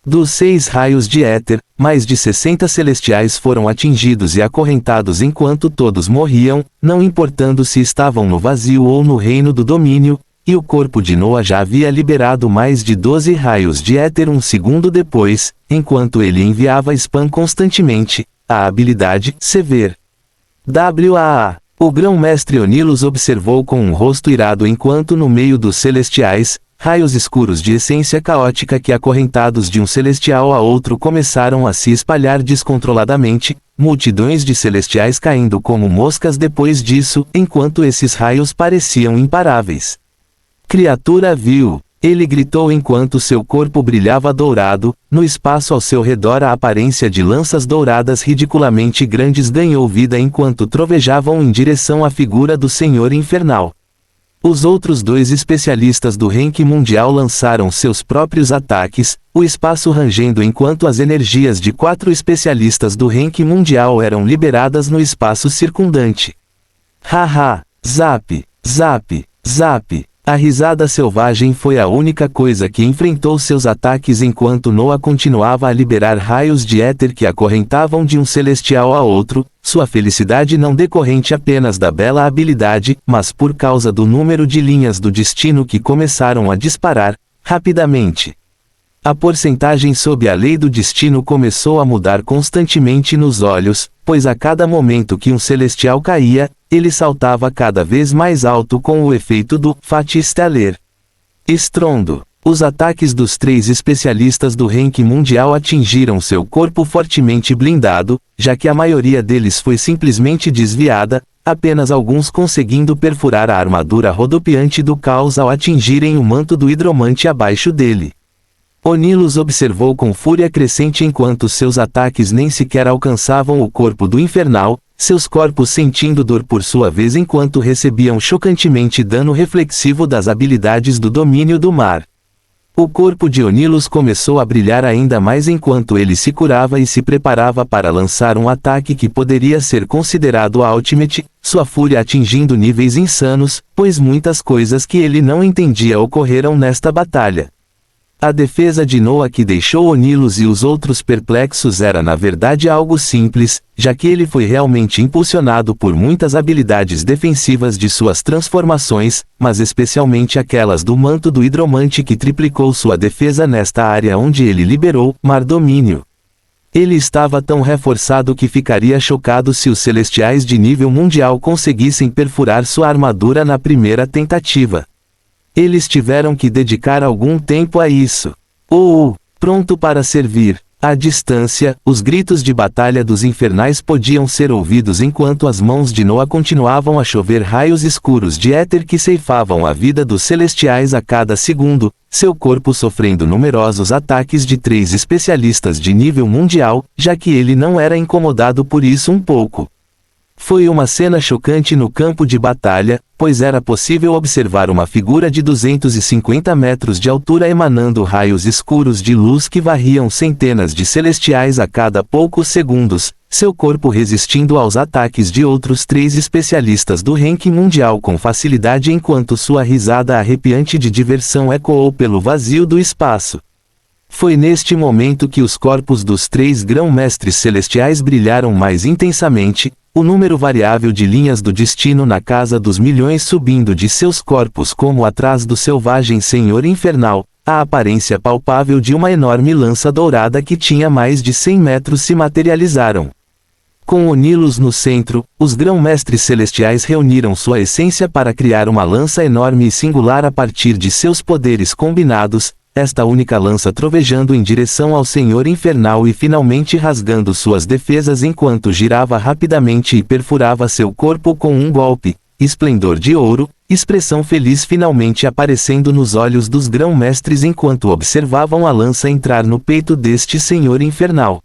Dos 6 raios de éter, mais de 60 celestiais foram atingidos e acorrentados enquanto todos morriam, não importando se estavam no vazio ou no reino do domínio, e o corpo de Noah já havia liberado mais de 12 raios de éter um segundo depois, enquanto ele enviava spam constantemente, a habilidade Sever. WAA. O grão-mestre Onilos observou com um rosto irado enquanto no meio dos celestiais, raios escuros de essência caótica que acorrentados de um celestial a outro começaram a se espalhar descontroladamente, multidões de celestiais caindo como moscas depois disso, enquanto esses raios pareciam imparáveis. Criatura viu. Ele gritou enquanto seu corpo brilhava dourado, no espaço ao seu redor a aparência de lanças douradas ridiculamente grandes ganhou vida enquanto trovejavam em direção à figura do Senhor Infernal. Os outros 2 especialistas do ranking mundial lançaram seus próprios ataques, o espaço rangendo enquanto as energias de 4 especialistas do ranking mundial eram liberadas no espaço circundante. Haha, zap, zap, zap. A risada selvagem foi a única coisa que enfrentou seus ataques enquanto Noah continuava a liberar raios de éter que acorrentavam de um celestial a outro, sua felicidade não decorrente apenas da bela habilidade, mas por causa do número de linhas do destino que começaram a disparar, rapidamente. A porcentagem sob a lei do destino começou a mudar constantemente nos olhos, pois a cada momento que um celestial caía, ele saltava cada vez mais alto com o efeito do Fat Stellar. Estrondo. Os ataques dos 3 especialistas do ranking mundial atingiram seu corpo fortemente blindado, já que a maioria deles foi simplesmente desviada, apenas alguns conseguindo perfurar a armadura rodopiante do caos ao atingirem o manto do hidromante abaixo dele. Onilos observou com fúria crescente enquanto seus ataques nem sequer alcançavam o corpo do infernal, seus corpos sentindo dor por sua vez enquanto recebiam chocantemente dano reflexivo das habilidades do domínio do mar. O corpo de Onilos começou a brilhar ainda mais enquanto ele se curava e se preparava para lançar um ataque que poderia ser considerado a Ultimate, sua fúria atingindo níveis insanos, pois muitas coisas que ele não entendia ocorreram nesta batalha. A defesa de Noah que deixou Onilos e os outros perplexos era na verdade algo simples, já que ele foi realmente impulsionado por muitas habilidades defensivas de suas transformações, mas especialmente aquelas do manto do hidromante que triplicou sua defesa nesta área onde ele liberou Mar Domínio. Ele estava tão reforçado que ficaria chocado se os celestiais de nível mundial conseguissem perfurar sua armadura na primeira tentativa. Eles tiveram que dedicar algum tempo a isso. Pronto para servir. À distância, os gritos de batalha dos infernais podiam ser ouvidos enquanto as mãos de Noah continuavam a chover raios escuros de éter que ceifavam a vida dos celestiais a cada segundo, seu corpo sofrendo numerosos ataques de 3 especialistas de nível mundial, já que ele não era incomodado por isso um pouco. Foi uma cena chocante no campo de batalha, pois era possível observar uma figura de 250 metros de altura emanando raios escuros de luz que varriam centenas de celestiais a cada poucos segundos, seu corpo resistindo aos ataques de outros 3 especialistas do ranking mundial com facilidade enquanto sua risada arrepiante de diversão ecoou pelo vazio do espaço. Foi neste momento que os corpos dos 3 grão-mestres celestiais brilharam mais intensamente, o número variável de linhas do destino na casa dos milhões subindo de seus corpos como atrás do selvagem Senhor Infernal, a aparência palpável de uma enorme lança dourada que tinha mais de 100 metros se materializaram. Com Onilos no centro, os grão-mestres celestiais reuniram sua essência para criar uma lança enorme e singular a partir de seus poderes combinados, esta única lança trovejando em direção ao Senhor Infernal e finalmente rasgando suas defesas enquanto girava rapidamente e perfurava seu corpo com um golpe. Esplendor de ouro, expressão feliz finalmente aparecendo nos olhos dos grão-mestres enquanto observavam a lança entrar no peito deste Senhor Infernal.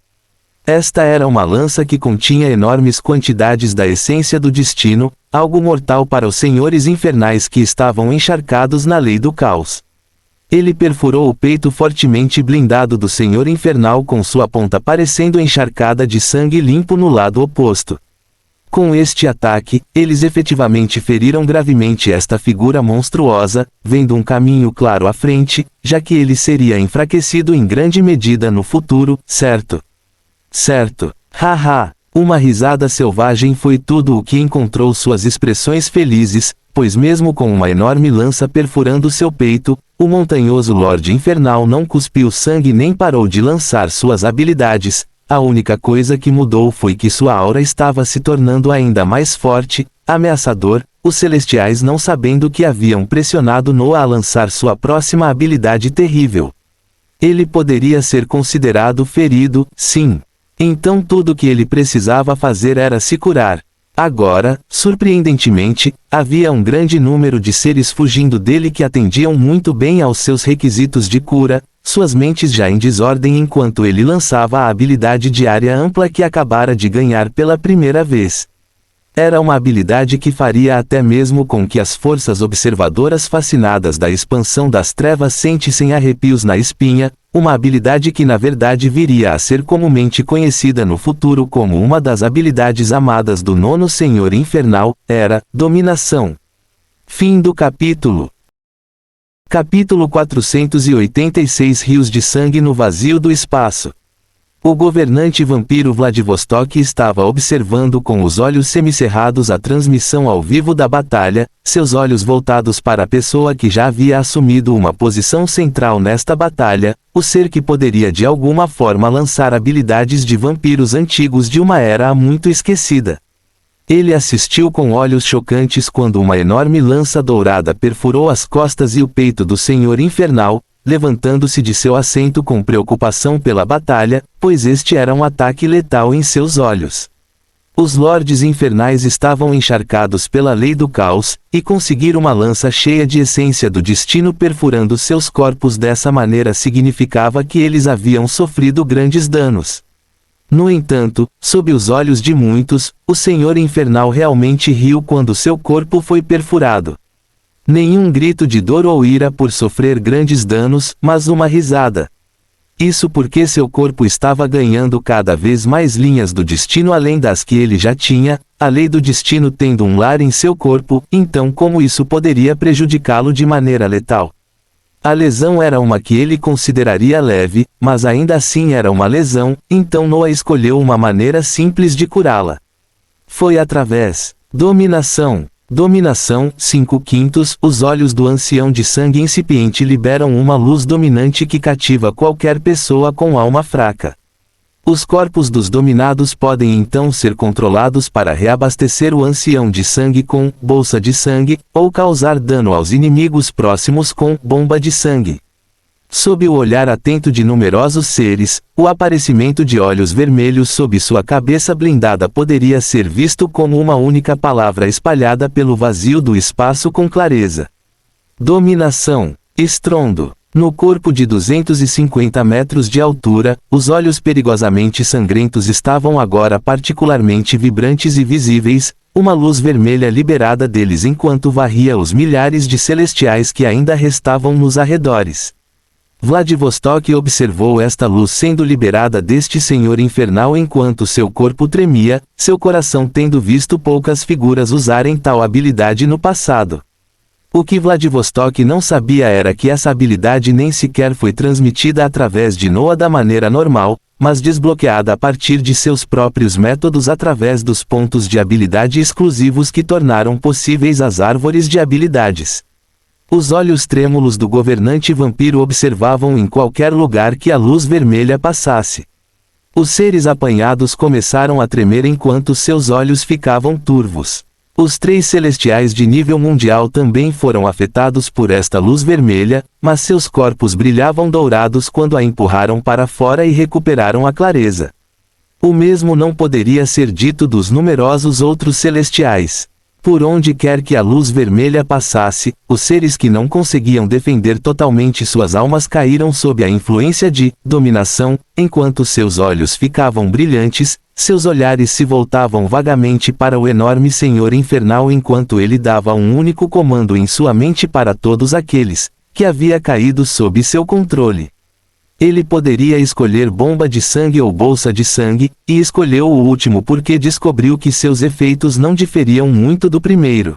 Esta era uma lança que continha enormes quantidades da essência do destino, algo mortal para os senhores infernais que estavam encharcados na lei do caos. Ele perfurou o peito fortemente blindado do Senhor Infernal com sua ponta parecendo encharcada de sangue limpo no lado oposto. Com este ataque, eles efetivamente feriram gravemente esta figura monstruosa, vendo um caminho claro à frente, já que ele seria enfraquecido em grande medida no futuro, certo? Certo. Haha. Uma risada selvagem foi tudo o que encontrou suas expressões felizes, pois mesmo com uma enorme lança perfurando seu peito, o montanhoso Lorde Infernal não cuspiu sangue nem parou de lançar suas habilidades. A única coisa que mudou foi que sua aura estava se tornando ainda mais forte, ameaçador, os celestiais não sabendo que haviam pressionado Noah a lançar sua próxima habilidade terrível. Ele poderia ser considerado ferido, sim. Então tudo que ele precisava fazer era se curar. Agora, surpreendentemente, havia um grande número de seres fugindo dele que atendiam muito bem aos seus requisitos de cura, suas mentes já em desordem enquanto ele lançava a habilidade de área ampla que acabara de ganhar pela primeira vez. Era uma habilidade que faria até mesmo com que as forças observadoras fascinadas da expansão das trevas sentissem arrepios na espinha, uma habilidade que na verdade viria a ser comumente conhecida no futuro como uma das habilidades amadas do nono Senhor Infernal, era Dominação. Fim do capítulo. Capítulo 486 Rios de sangue no vazio do espaço. O governante vampiro Vladivostok estava observando com os olhos semicerrados a transmissão ao vivo da batalha, seus olhos voltados para a pessoa que já havia assumido uma posição central nesta batalha, o ser que poderia de alguma forma lançar habilidades de vampiros antigos de uma era há muito esquecida. Ele assistiu com olhos chocantes quando uma enorme lança dourada perfurou as costas e o peito do Senhor Infernal, levantando-se de seu assento com preocupação pela batalha, pois este era um ataque letal em seus olhos. Os lordes infernais estavam encharcados pela lei do caos, e conseguir uma lança cheia de essência do destino perfurando seus corpos dessa maneira significava que eles haviam sofrido grandes danos. No entanto, sob os olhos de muitos, o Senhor Infernal realmente riu quando seu corpo foi perfurado. Nenhum grito de dor ou ira por sofrer grandes danos, mas uma risada. Isso porque seu corpo estava ganhando cada vez mais linhas do destino além das que ele já tinha, a lei do destino tendo um lar em seu corpo, então como isso poderia prejudicá-lo de maneira letal? A lesão era uma que ele consideraria leve, mas ainda assim era uma lesão, então Noah escolheu uma maneira simples de curá-la. Foi através dominação. Dominação, 5/5, os olhos do ancião de sangue incipiente liberam uma luz dominante que cativa qualquer pessoa com alma fraca. Os corpos dos dominados podem então ser controlados para reabastecer o ancião de sangue com bolsa de sangue, ou causar dano aos inimigos próximos com bomba de sangue. Sob o olhar atento de numerosos seres, o aparecimento de olhos vermelhos sob sua cabeça blindada poderia ser visto como uma única palavra espalhada pelo vazio do espaço com clareza. Dominação. Estrondo. No corpo de 250 metros de altura, os olhos perigosamente sangrentos estavam agora particularmente vibrantes e visíveis, uma luz vermelha liberada deles enquanto varria os milhares de celestiais que ainda restavam nos arredores. Vladivostok observou esta luz sendo liberada deste Senhor Infernal enquanto seu corpo tremia, seu coração tendo visto poucas figuras usarem tal habilidade no passado. O que Vladivostok não sabia era que essa habilidade nem sequer foi transmitida através de Noah da maneira normal, mas desbloqueada a partir de seus próprios métodos através dos pontos de habilidade exclusivos que tornaram possíveis as árvores de habilidades. Os olhos trêmulos do governante vampiro observavam em qualquer lugar que a luz vermelha passasse. Os seres apanhados começaram a tremer enquanto seus olhos ficavam turvos. Os 3 celestiais de nível mundial também foram afetados por esta luz vermelha, mas seus corpos brilhavam dourados quando a empurraram para fora e recuperaram a clareza. O mesmo não poderia ser dito dos numerosos outros celestiais. Por onde quer que a luz vermelha passasse, os seres que não conseguiam defender totalmente suas almas caíram sob a influência de dominação, enquanto seus olhos ficavam brilhantes, seus olhares se voltavam vagamente para o enorme Senhor Infernal enquanto ele dava um único comando em sua mente para todos aqueles que havia caído sob seu controle. Ele poderia escolher bomba de sangue ou bolsa de sangue, e escolheu o último porque descobriu que seus efeitos não diferiam muito do primeiro.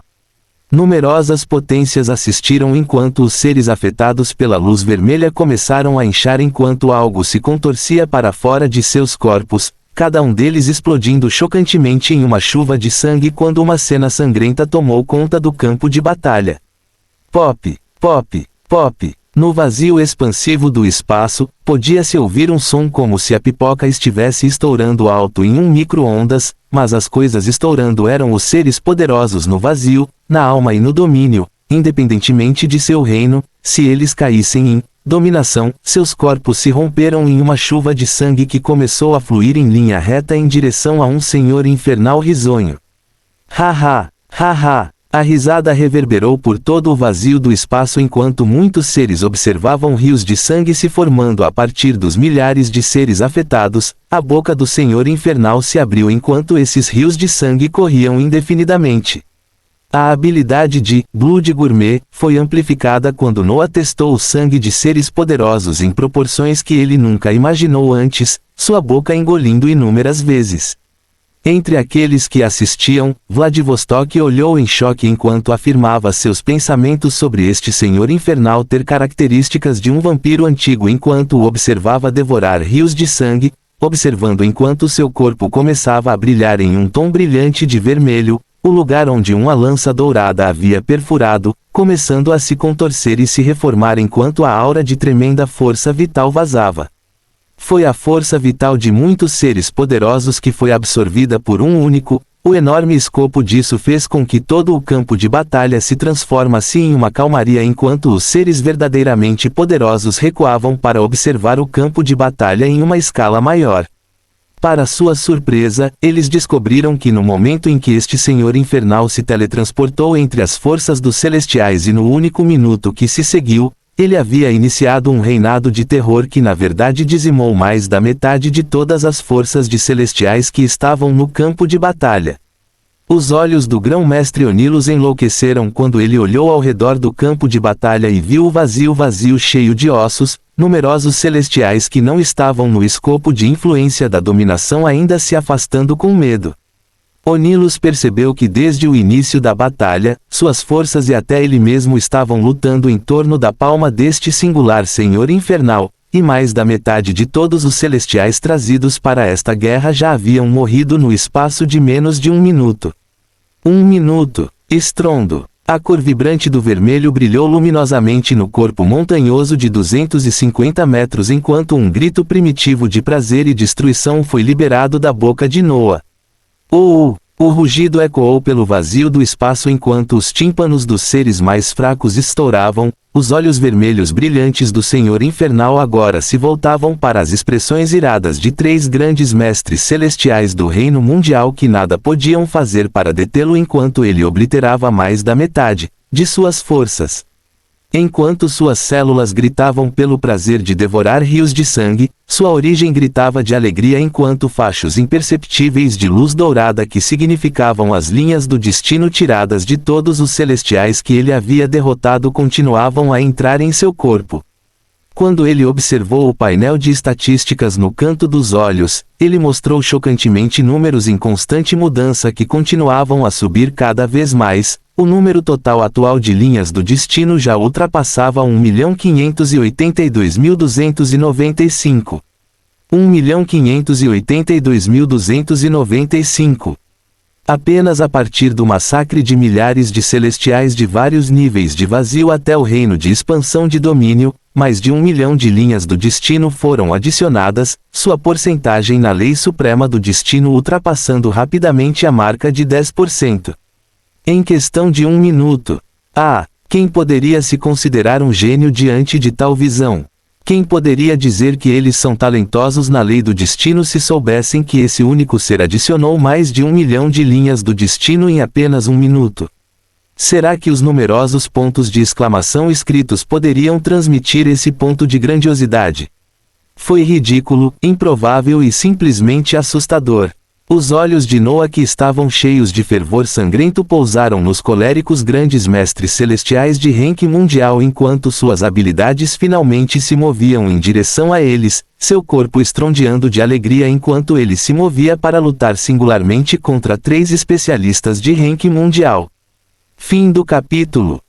Numerosas potências assistiram enquanto os seres afetados pela luz vermelha começaram a inchar enquanto algo se contorcia para fora de seus corpos, cada um deles explodindo chocantemente em uma chuva de sangue quando uma cena sangrenta tomou conta do campo de batalha. Pop, pop, pop. No vazio expansivo do espaço, podia-se ouvir um som como se a pipoca estivesse estourando alto em um micro-ondas, mas as coisas estourando eram os seres poderosos no vazio, na alma e no domínio, independentemente de seu reino. Se eles caíssem em dominação, seus corpos se romperam em uma chuva de sangue que começou a fluir em linha reta em direção a um senhor infernal risonho. Haha, haha. A risada reverberou por todo o vazio do espaço enquanto muitos seres observavam rios de sangue se formando a partir dos milhares de seres afetados. A boca do Senhor Infernal se abriu enquanto esses rios de sangue corriam indefinidamente. A habilidade de Blood Gourmet foi amplificada quando Noah testou o sangue de seres poderosos em proporções que ele nunca imaginou antes, sua boca engolindo inúmeras vezes. Entre aqueles que assistiam, Vladivostok olhou em choque enquanto afirmava seus pensamentos sobre este senhor infernal ter características de um vampiro antigo enquanto o observava devorar rios de sangue, observando enquanto seu corpo começava a brilhar em um tom brilhante de vermelho, o lugar onde uma lança dourada havia perfurado, começando a se contorcer e se reformar enquanto a aura de tremenda força vital vazava. Foi a força vital de muitos seres poderosos que foi absorvida por um único. O enorme escopo disso fez com que todo o campo de batalha se transformasse em uma calmaria enquanto os seres verdadeiramente poderosos recuavam para observar o campo de batalha em uma escala maior. Para sua surpresa, eles descobriram que no momento em que este senhor infernal se teletransportou entre as forças dos celestiais e no único minuto que se seguiu, ele havia iniciado um reinado de terror que na verdade dizimou mais da metade de todas as forças de celestiais que estavam no campo de batalha. Os olhos do grão-mestre Onilos enlouqueceram quando ele olhou ao redor do campo de batalha e viu o vazio cheio de ossos, numerosos celestiais que não estavam no escopo de influência da dominação ainda se afastando com medo. Onilos percebeu que desde o início da batalha, suas forças e até ele mesmo estavam lutando em torno da palma deste singular senhor infernal, e mais da metade de todos os celestiais trazidos para esta guerra já haviam morrido no espaço de menos de 1 minuto. 1 minuto. Estrondo. A cor vibrante do vermelho brilhou luminosamente no corpo montanhoso de 250 metros enquanto um grito primitivo de prazer e destruição foi liberado da boca de Noah. O rugido ecoou pelo vazio do espaço enquanto os tímpanos dos seres mais fracos estouravam. Os olhos vermelhos brilhantes do Senhor Infernal agora se voltavam para as expressões iradas de 3 grandes mestres celestiais do reino mundial que nada podiam fazer para detê-lo enquanto ele obliterava mais da metade de suas forças. Enquanto suas células gritavam pelo prazer de devorar rios de sangue, sua origem gritava de alegria enquanto fachos imperceptíveis de luz dourada que significavam as linhas do destino tiradas de todos os celestiais que ele havia derrotado continuavam a entrar em seu corpo. Quando ele observou o painel de estatísticas no canto dos olhos, ele mostrou chocantemente números em constante mudança que continuavam a subir cada vez mais. O número total atual de linhas do destino já ultrapassava 1.582.295. 1.582.295. Apenas a partir do massacre de milhares de celestiais de vários níveis de vazio até o reino de expansão de domínio, mais de 1 milhão de linhas do destino foram adicionadas, sua porcentagem na lei suprema do destino ultrapassando rapidamente a marca de 10%. Em questão de 1 minuto. Quem poderia se considerar um gênio diante de tal visão? Quem poderia dizer que eles são talentosos na lei do destino se soubessem que esse único ser adicionou mais de 1 milhão de linhas do destino em apenas 1 minuto? Será que os numerosos pontos de exclamação escritos poderiam transmitir esse ponto de grandiosidade? Foi ridículo, improvável e simplesmente assustador. Os olhos de Noa, que estavam cheios de fervor sangrento, pousaram nos coléricos grandes mestres celestiais de ranking mundial enquanto suas habilidades finalmente se moviam em direção a eles, seu corpo estrondeando de alegria enquanto ele se movia para lutar singularmente contra 3 especialistas de ranking mundial. Fim do capítulo.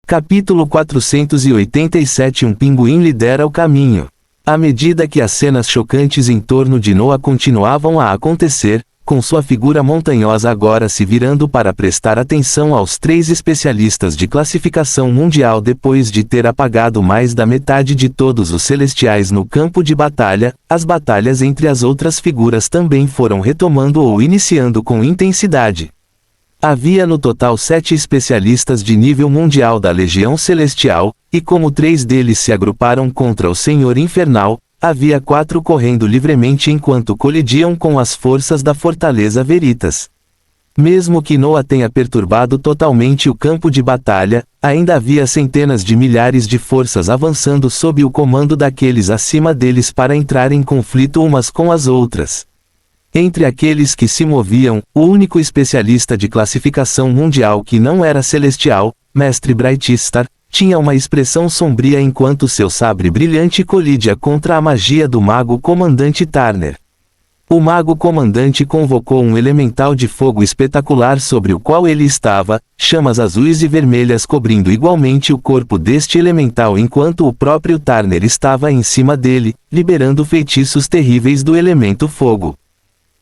Capítulo 487. Um pinguim lidera o caminho. À medida que as cenas chocantes em torno de Noa continuavam a acontecer, com sua figura montanhosa agora se virando para prestar atenção aos 3 especialistas de classificação mundial depois de ter apagado mais da metade de todos os celestiais no campo de batalha, as batalhas entre as outras figuras também foram retomando ou iniciando com intensidade. Havia no total 7 especialistas de nível mundial da Legião Celestial, e como 3 deles se agruparam contra o Senhor Infernal, havia 4 correndo livremente enquanto colidiam com as forças da Fortaleza Veritas. Mesmo que Noa tenha perturbado totalmente o campo de batalha, ainda havia centenas de milhares de forças avançando sob o comando daqueles acima deles para entrar em conflito umas com as outras. Entre aqueles que se moviam, o único especialista de classificação mundial que não era celestial, Mestre Brightstar, tinha uma expressão sombria enquanto seu sabre brilhante colidia contra a magia do Mago Comandante Turner. O Mago Comandante convocou um elemental de fogo espetacular sobre o qual ele estava, chamas azuis e vermelhas cobrindo igualmente o corpo deste elemental enquanto o próprio Turner estava em cima dele, liberando feitiços terríveis do elemento fogo.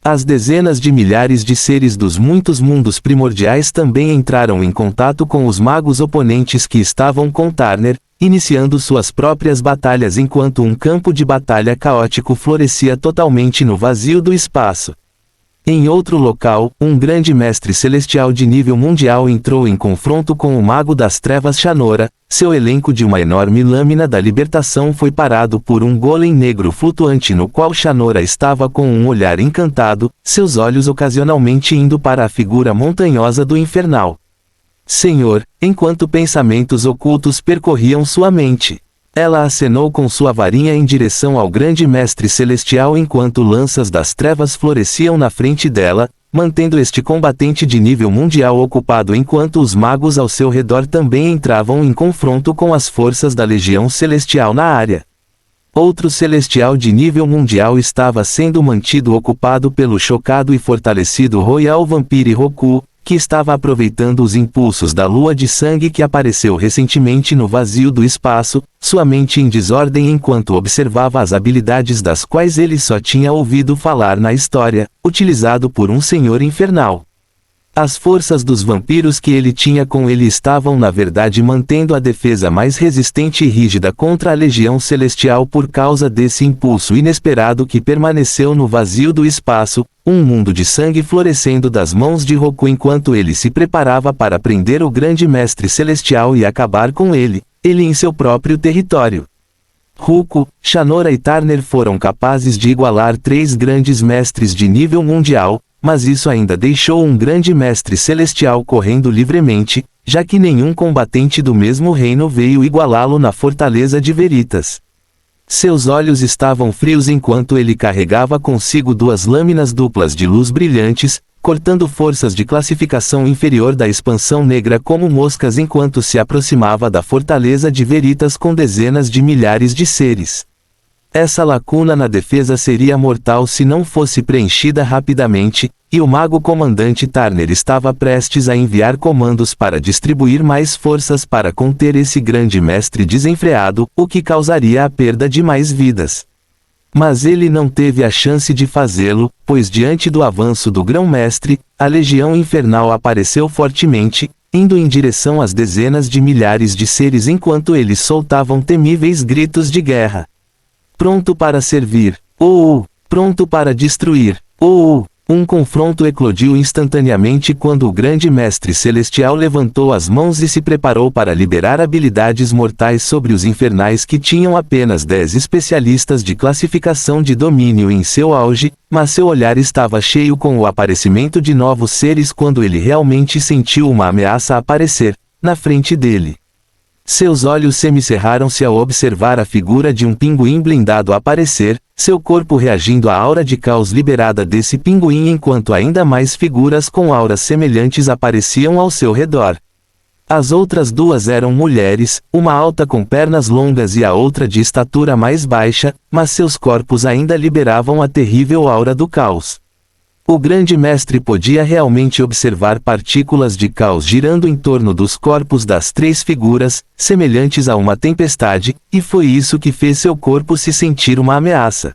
As dezenas de milhares de seres dos muitos mundos primordiais também entraram em contato com os magos oponentes que estavam com Turner, iniciando suas próprias batalhas enquanto um campo de batalha caótico florescia totalmente no vazio do espaço. Em outro local, um grande mestre celestial de nível mundial entrou em confronto com o mago das trevas Shanora. Seu elenco de uma enorme lâmina da libertação foi parado por um golem negro flutuante no qual Shanora estava com um olhar encantado, seus olhos ocasionalmente indo para a figura montanhosa do infernal. Senhor, enquanto pensamentos ocultos percorriam sua mente. Ela acenou com sua varinha em direção ao grande mestre celestial enquanto lanças das trevas floresciam na frente dela, mantendo este combatente de nível mundial ocupado enquanto os magos ao seu redor também entravam em confronto com as forças da Legião Celestial na área. Outro celestial de nível mundial estava sendo mantido ocupado pelo chocado e fortalecido Royal Vampire Roku, que estava aproveitando os impulsos da lua de sangue que apareceu recentemente no vazio do espaço, sua mente em desordem enquanto observava as habilidades das quais ele só tinha ouvido falar na história, utilizado por um senhor infernal. As forças dos vampiros que ele tinha com ele estavam na verdade mantendo a defesa mais resistente e rígida contra a Legião Celestial por causa desse impulso inesperado que permaneceu no vazio do espaço, um mundo de sangue florescendo das mãos de Roku enquanto ele se preparava para prender o grande mestre celestial e acabar com ele em seu próprio território. Roku, Shanora e Turner foram capazes de igualar 3 grandes mestres de nível mundial, mas isso ainda deixou um grande mestre celestial correndo livremente, já que nenhum combatente do mesmo reino veio igualá-lo na Fortaleza de Veritas. Seus olhos estavam frios enquanto ele carregava consigo 2 lâminas duplas de luz brilhantes, cortando forças de classificação inferior da expansão negra como moscas enquanto se aproximava da Fortaleza de Veritas com dezenas de milhares de seres. Essa lacuna na defesa seria mortal se não fosse preenchida rapidamente, e o mago comandante Turner estava prestes a enviar comandos para distribuir mais forças para conter esse grande mestre desenfreado, o que causaria a perda de mais vidas. Mas ele não teve a chance de fazê-lo, pois diante do avanço do grão-mestre, a Legião Infernal apareceu fortemente, indo em direção às dezenas de milhares de seres enquanto eles soltavam temíveis gritos de guerra. Pronto para servir, pronto para destruir, Um confronto eclodiu instantaneamente quando o grande mestre celestial levantou as mãos e se preparou para liberar habilidades mortais sobre os infernais que tinham apenas 10 especialistas de classificação de domínio em seu auge, mas seu olhar estava cheio com o aparecimento de novos seres quando ele realmente sentiu uma ameaça aparecer, na frente dele. Seus olhos semicerraram-se ao observar a figura de um pinguim blindado aparecer, seu corpo reagindo à aura de caos liberada desse pinguim enquanto ainda mais figuras com auras semelhantes apareciam ao seu redor. As outras duas eram mulheres, uma alta com pernas longas e a outra de estatura mais baixa, mas seus corpos ainda liberavam a terrível aura do caos. O grande mestre podia realmente observar partículas de caos girando em torno dos corpos das 3 figuras, semelhantes a uma tempestade, e foi isso que fez seu corpo se sentir uma ameaça.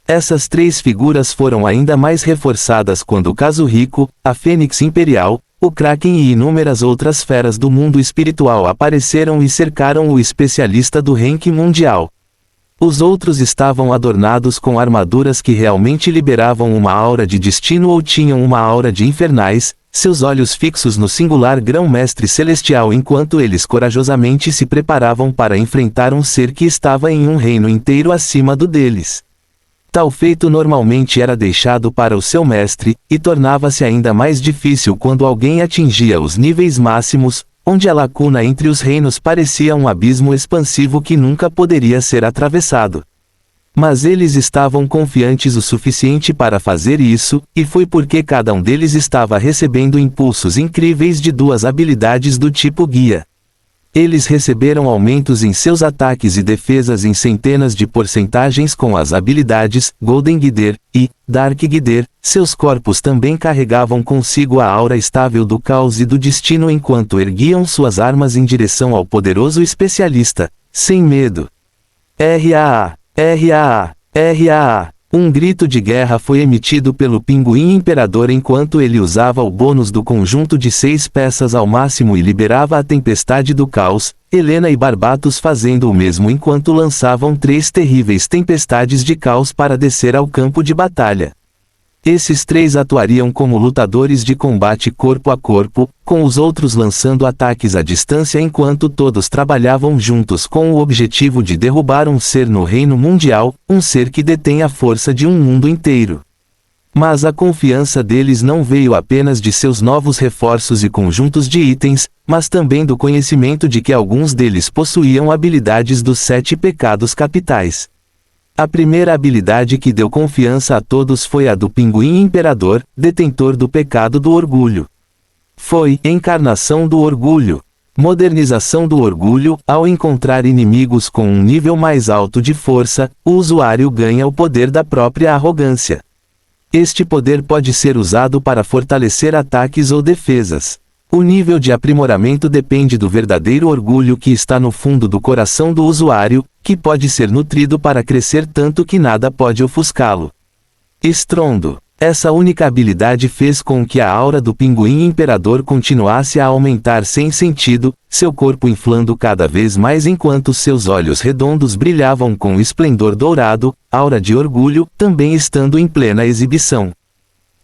Essas 3 figuras foram ainda mais reforçadas quando o Kazuhiko, a Fênix Imperial, o Kraken e inúmeras outras feras do mundo espiritual apareceram e cercaram o especialista do ranking mundial. Os outros estavam adornados com armaduras que realmente liberavam uma aura de destino ou tinham uma aura de infernais, seus olhos fixos no singular grão-mestre celestial enquanto eles corajosamente se preparavam para enfrentar um ser que estava em um reino inteiro acima do deles. Tal feito normalmente era deixado para o seu mestre, e tornava-se ainda mais difícil quando alguém atingia os níveis máximos, onde a lacuna entre os reinos parecia um abismo expansivo que nunca poderia ser atravessado. Mas eles estavam confiantes o suficiente para fazer isso, e foi porque cada um deles estava recebendo impulsos incríveis de 2 habilidades do tipo guia. Eles receberam aumentos em seus ataques e defesas em centenas de porcentagens com as habilidades Golden Guider e Dark Guider. Seus corpos também carregavam consigo a aura estável do caos e do destino enquanto erguiam suas armas em direção ao poderoso especialista, sem medo. RAA, RAA, RAA. Um grito de guerra foi emitido pelo Pinguim Imperador enquanto ele usava o bônus do conjunto de 6 peças ao máximo e liberava a tempestade do caos, Helena e Barbatos fazendo o mesmo enquanto lançavam 3 terríveis tempestades de caos para descer ao campo de batalha. Esses 3 atuariam como lutadores de combate corpo a corpo, com os outros lançando ataques à distância enquanto todos trabalhavam juntos com o objetivo de derrubar um ser no reino mundial, um ser que detém a força de um mundo inteiro. Mas a confiança deles não veio apenas de seus novos reforços e conjuntos de itens, mas também do conhecimento de que alguns deles possuíam habilidades dos 7 pecados capitais. A primeira habilidade que deu confiança a todos foi a do Pinguim Imperador, detentor do pecado do orgulho. Foi encarnação do orgulho. Modernização do orgulho. Ao encontrar inimigos com um nível mais alto de força, o usuário ganha o poder da própria arrogância. Este poder pode ser usado para fortalecer ataques ou defesas. O nível de aprimoramento depende do verdadeiro orgulho que está no fundo do coração do usuário, que pode ser nutrido para crescer tanto que nada pode ofuscá-lo. Estrondo. Essa única habilidade fez com que a aura do Pinguim Imperador continuasse a aumentar sem sentido, seu corpo inflando cada vez mais enquanto seus olhos redondos brilhavam com esplendor dourado, aura de orgulho, também estando em plena exibição.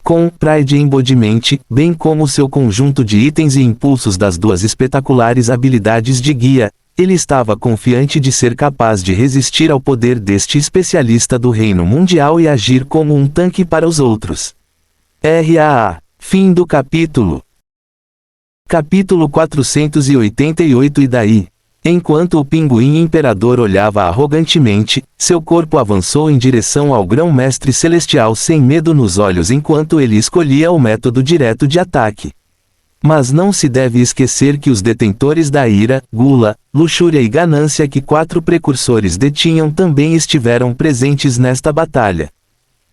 Com Pride Embodiment, bem como seu conjunto de itens e impulsos das 2 espetaculares habilidades de guia, ele estava confiante de ser capaz de resistir ao poder deste especialista do reino mundial e agir como um tanque para os outros. RAA. Fim do capítulo. Capítulo 488 E daí? Enquanto o Pinguim Imperador olhava arrogantemente, seu corpo avançou em direção ao Grão-Mestre Celestial sem medo nos olhos enquanto ele escolhia o método direto de ataque. Mas não se deve esquecer que os detentores da ira, gula, luxúria e ganância que 4 precursores detinham também estiveram presentes nesta batalha.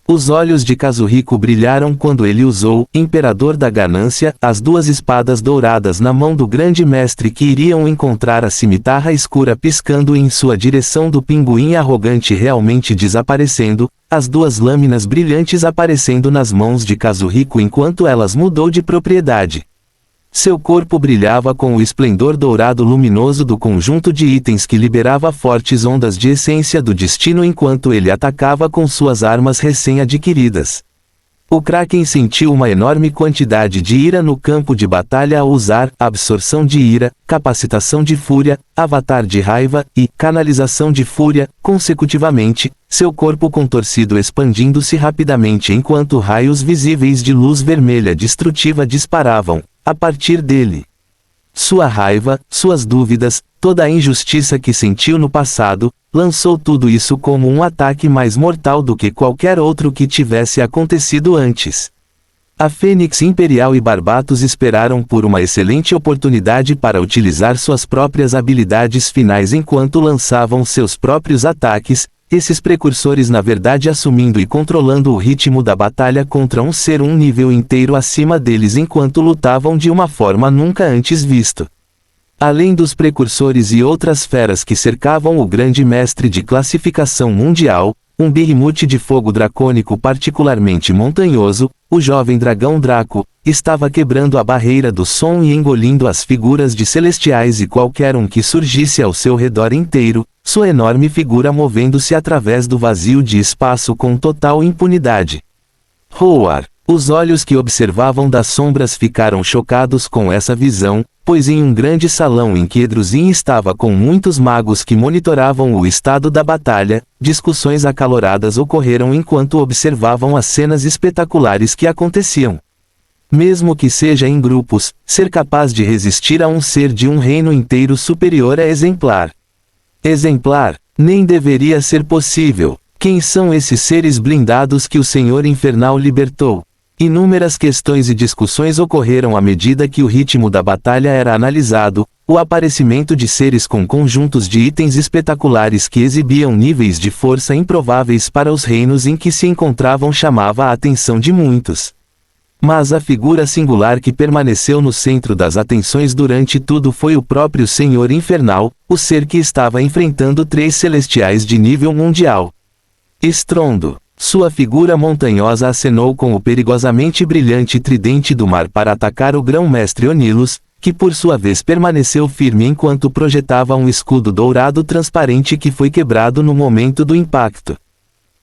Os olhos de Kazuhiko brilharam quando ele usou, Imperador da Ganância, as 2 espadas douradas na mão do grande mestre que iriam encontrar a cimitarra escura piscando em sua direção do pinguim arrogante realmente desaparecendo, as 2 lâminas brilhantes aparecendo nas mãos de Kazuhiko enquanto elas mudou de propriedade. Seu corpo brilhava com o esplendor dourado luminoso do conjunto de itens que liberava fortes ondas de essência do destino enquanto ele atacava com suas armas recém-adquiridas. O Kraken sentiu uma enorme quantidade de ira no campo de batalha ao usar absorção de ira, capacitação de fúria, avatar de raiva e canalização de fúria, consecutivamente, seu corpo contorcido expandindo-se rapidamente enquanto raios visíveis de luz vermelha destrutiva disparavam a partir dele. Sua raiva, suas dúvidas, toda a injustiça que sentiu no passado, lançou tudo isso como um ataque mais mortal do que qualquer outro que tivesse acontecido antes. A Fênix Imperial e Barbatos esperaram por uma excelente oportunidade para utilizar suas próprias habilidades finais enquanto lançavam seus próprios ataques, esses precursores na verdade assumindo e controlando o ritmo da batalha contra um ser um nível inteiro acima deles enquanto lutavam de uma forma nunca antes visto. Além dos precursores e outras feras que cercavam o grande mestre de classificação mundial, um Behemoth de fogo dracônico particularmente montanhoso, o jovem dragão Draco, estava quebrando a barreira do som e engolindo as figuras de celestiais e qualquer um que surgisse ao seu redor inteiro, sua enorme figura movendo-se através do vazio de espaço com total impunidade. Roar! Os olhos que observavam das sombras ficaram chocados com essa visão, pois em um grande salão em que Edruzin estava com muitos magos que monitoravam o estado da batalha, discussões acaloradas ocorreram enquanto observavam as cenas espetaculares que aconteciam. Mesmo que seja em grupos, ser capaz de resistir a um ser de um reino inteiro superior é exemplar. Exemplar, nem deveria ser possível. Quem são esses seres blindados que o Senhor Infernal libertou? Inúmeras questões e discussões ocorreram à medida que o ritmo da batalha era analisado, o aparecimento de seres com conjuntos de itens espetaculares que exibiam níveis de força improváveis para os reinos em que se encontravam chamava a atenção de muitos. Mas a figura singular que permaneceu no centro das atenções durante tudo foi o próprio Senhor Infernal, o ser que estava enfrentando 3 celestiais de nível mundial. Estrondo. Sua figura montanhosa acenou com o perigosamente brilhante tridente do mar para atacar o grão-mestre Onilos, que por sua vez permaneceu firme enquanto projetava um escudo dourado transparente que foi quebrado no momento do impacto.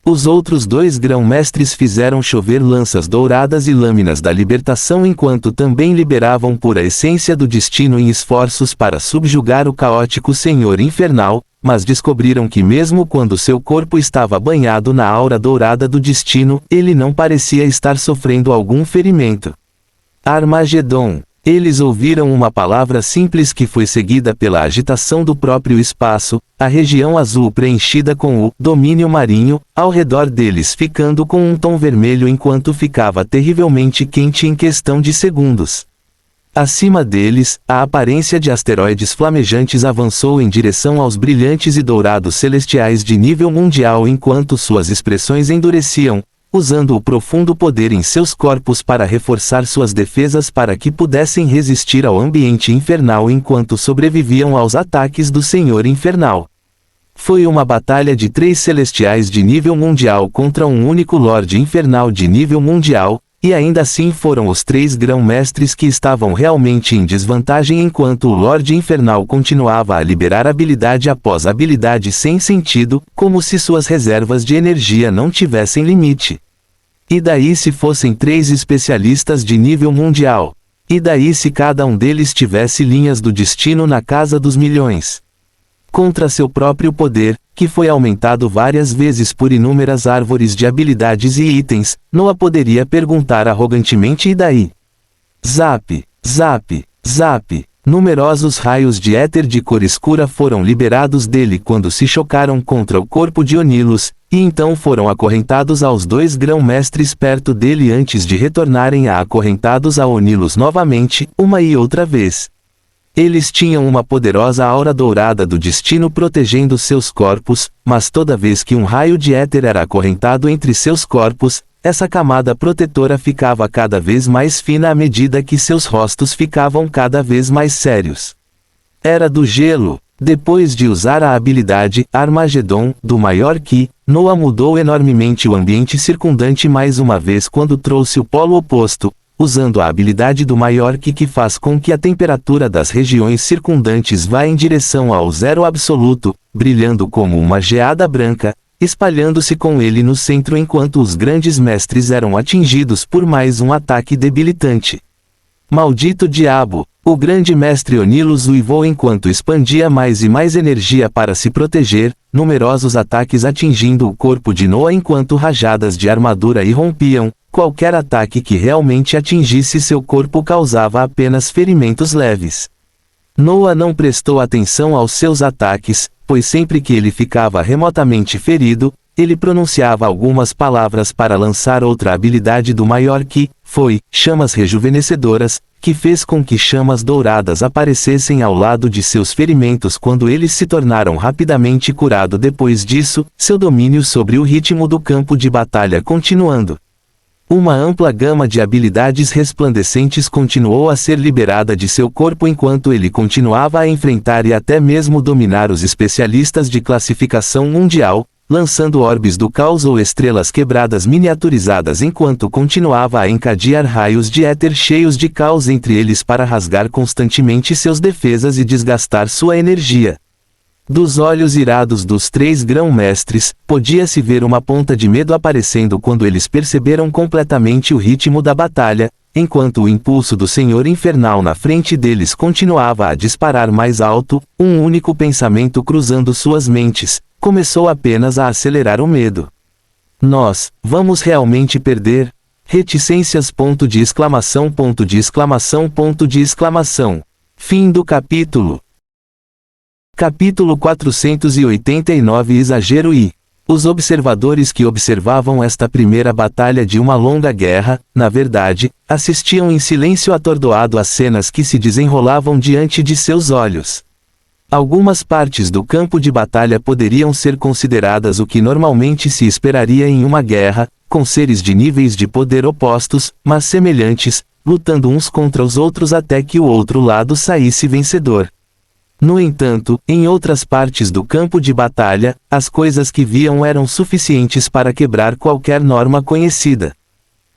Os outros 2 grão-mestres fizeram chover lanças douradas e lâminas da libertação enquanto também liberavam pura essência do destino em esforços para subjugar o caótico Senhor Infernal, mas descobriram que mesmo quando seu corpo estava banhado na aura dourada do destino, ele não parecia estar sofrendo algum ferimento. Armagedon. Eles ouviram uma palavra simples que foi seguida pela agitação do próprio espaço, a região azul preenchida com o domínio marinho, ao redor deles ficando com um tom vermelho enquanto ficava terrivelmente quente em questão de segundos. Acima deles, a aparência de asteroides flamejantes avançou em direção aos brilhantes e dourados celestiais de nível mundial enquanto suas expressões endureciam, usando o profundo poder em seus corpos para reforçar suas defesas para que pudessem resistir ao ambiente infernal enquanto sobreviviam aos ataques do Senhor Infernal. Foi uma batalha de 3 celestiais de nível mundial contra um único Lorde Infernal de nível mundial, e ainda assim foram os 3 grão-mestres que estavam realmente em desvantagem enquanto o Lorde Infernal continuava a liberar habilidade após habilidade sem sentido, como se suas reservas de energia não tivessem limite. E daí se fossem 3 especialistas de nível mundial? E daí se cada um deles tivesse linhas do destino na casa dos milhões? Contra seu próprio poder, que foi aumentado várias vezes por inúmeras árvores de habilidades e itens, Noah poderia perguntar arrogantemente e daí? Zap, zap, zap. Numerosos raios de éter de cor escura foram liberados dele quando se chocaram contra o corpo de Onilos, e então foram acorrentados aos 2 grão-mestres perto dele antes de retornarem acorrentados a Onilos novamente, uma e outra vez. Eles tinham uma poderosa aura dourada do destino protegendo seus corpos, mas toda vez que um raio de éter era acorrentado entre seus corpos, essa camada protetora ficava cada vez mais fina à medida que seus rostos ficavam cada vez mais sérios. Era do gelo. Depois de usar a habilidade Armagedon do maior Ki, Noah mudou enormemente o ambiente circundante mais uma vez quando trouxe o polo oposto, usando a habilidade do maior que faz com que a temperatura das regiões circundantes vá em direção ao zero absoluto, brilhando como uma geada branca, espalhando-se com ele no centro enquanto os grandes mestres eram atingidos por mais um ataque debilitante. Maldito diabo! O grande mestre Onilus uivou enquanto expandia mais e mais energia para se proteger, numerosos ataques atingindo o corpo de Noah enquanto rajadas de armadura irrompiam. Qualquer ataque que realmente atingisse seu corpo causava apenas ferimentos leves. Noah não prestou atenção aos seus ataques, pois sempre que ele ficava remotamente ferido, ele pronunciava algumas palavras para lançar outra habilidade do maior que foi chamas rejuvenescedoras, que fez com que chamas douradas aparecessem ao lado de seus ferimentos quando eles se tornaram rapidamente curados. Depois disso, seu domínio sobre o ritmo do campo de batalha continuando. Uma ampla gama de habilidades resplandecentes continuou a ser liberada de seu corpo enquanto ele continuava a enfrentar e até mesmo dominar os especialistas de classificação mundial, lançando orbes do caos ou estrelas quebradas miniaturizadas enquanto continuava a encadear raios de éter cheios de caos entre eles para rasgar constantemente seus defesas e desgastar sua energia. Dos olhos irados dos três grão-mestres, podia-se ver uma ponta de medo aparecendo quando eles perceberam completamente o ritmo da batalha, enquanto o impulso do Senhor Infernal na frente deles continuava a disparar mais alto, um único pensamento cruzando suas mentes, começou apenas a acelerar o medo. Nós, vamos realmente perder? Reticências. Fim do capítulo. Capítulo 489 Exagero e os observadores que observavam esta primeira batalha de uma longa guerra, na verdade, assistiam em silêncio atordoado às cenas que se desenrolavam diante de seus olhos. Algumas partes do campo de batalha poderiam ser consideradas o que normalmente se esperaria em uma guerra, com seres de níveis de poder opostos, mas semelhantes, lutando uns contra os outros até que o outro lado saísse vencedor. No entanto, em outras partes do campo de batalha, as coisas que viam eram suficientes para quebrar qualquer norma conhecida.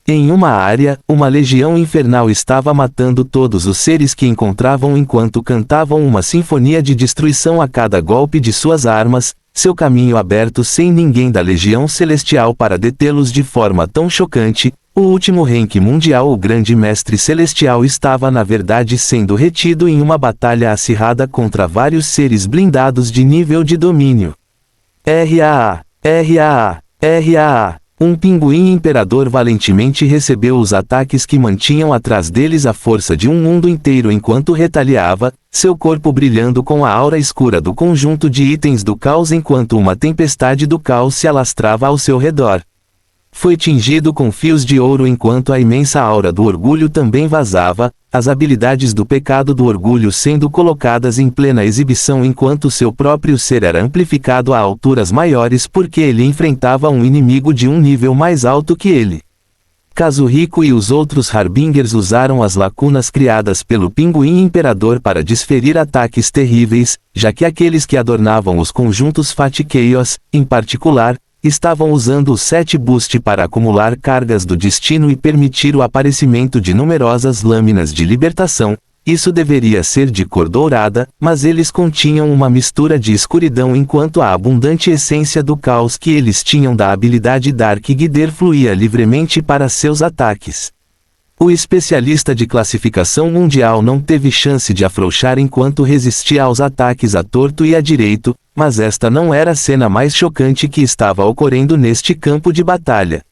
Em uma área, uma legião infernal estava matando todos os seres que encontravam enquanto cantavam uma sinfonia de destruição a cada golpe de suas armas, seu caminho aberto sem ninguém da legião celestial para detê-los de forma tão chocante. O último rank mundial, o grande mestre celestial, estava na verdade sendo retido em uma batalha acirrada contra vários seres blindados de nível de domínio. RAA. Um pinguim imperador valentemente recebeu os ataques que mantinham atrás deles a força de um mundo inteiro enquanto retaliava, seu corpo brilhando com a aura escura do conjunto de itens do caos enquanto uma tempestade do caos se alastrava ao seu redor. Foi tingido com fios de ouro enquanto a imensa aura do orgulho também vazava, as habilidades do pecado do orgulho sendo colocadas em plena exibição enquanto seu próprio ser era amplificado a alturas maiores porque ele enfrentava um inimigo de um nível mais alto que ele. Kazuhiko e os outros Harbingers usaram as lacunas criadas pelo pinguim imperador para desferir ataques terríveis, já que aqueles que adornavam os conjuntos Fat Chaos, em particular, estavam usando o 7 Boost para acumular cargas do destino e permitir o aparecimento de numerosas lâminas de libertação. Isso deveria ser de cor dourada, mas eles continham uma mistura de escuridão enquanto a abundante essência do caos que eles tinham da habilidade Dark Guider fluía livremente para seus ataques. O especialista de classificação mundial não teve chance de afrouxar enquanto resistia aos ataques à torto e à direito, mas esta não era a cena mais chocante que estava ocorrendo neste campo de batalha.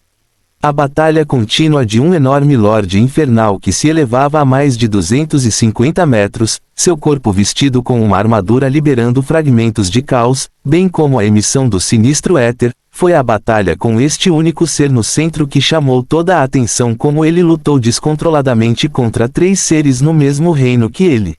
A batalha contínua de um enorme Lorde Infernal que se elevava a mais de 250 metros, seu corpo vestido com uma armadura liberando fragmentos de caos, bem como a emissão do sinistro éter, foi a batalha com este único ser no centro que chamou toda a atenção como ele lutou descontroladamente contra 3 seres no mesmo reino que ele.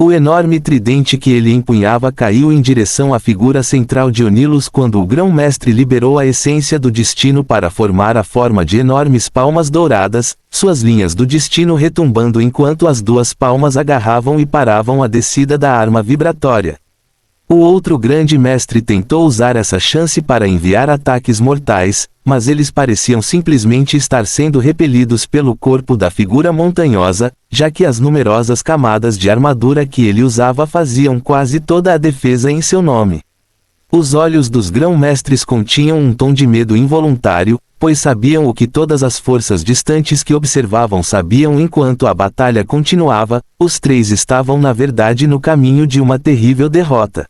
O enorme tridente que ele empunhava caiu em direção à figura central de Onilus quando o grão-mestre liberou a essência do destino para formar a forma de enormes palmas douradas, suas linhas do destino retumbando enquanto as 2 palmas agarravam e paravam a descida da arma vibratória. O outro grande mestre tentou usar essa chance para enviar ataques mortais, mas eles pareciam simplesmente estar sendo repelidos pelo corpo da figura montanhosa, já que as numerosas camadas de armadura que ele usava faziam quase toda a defesa em seu nome. Os olhos dos grão-mestres continham um tom de medo involuntário, pois sabiam o que todas as forças distantes que observavam sabiam enquanto a batalha continuava: os três estavam na verdade no caminho de uma terrível derrota.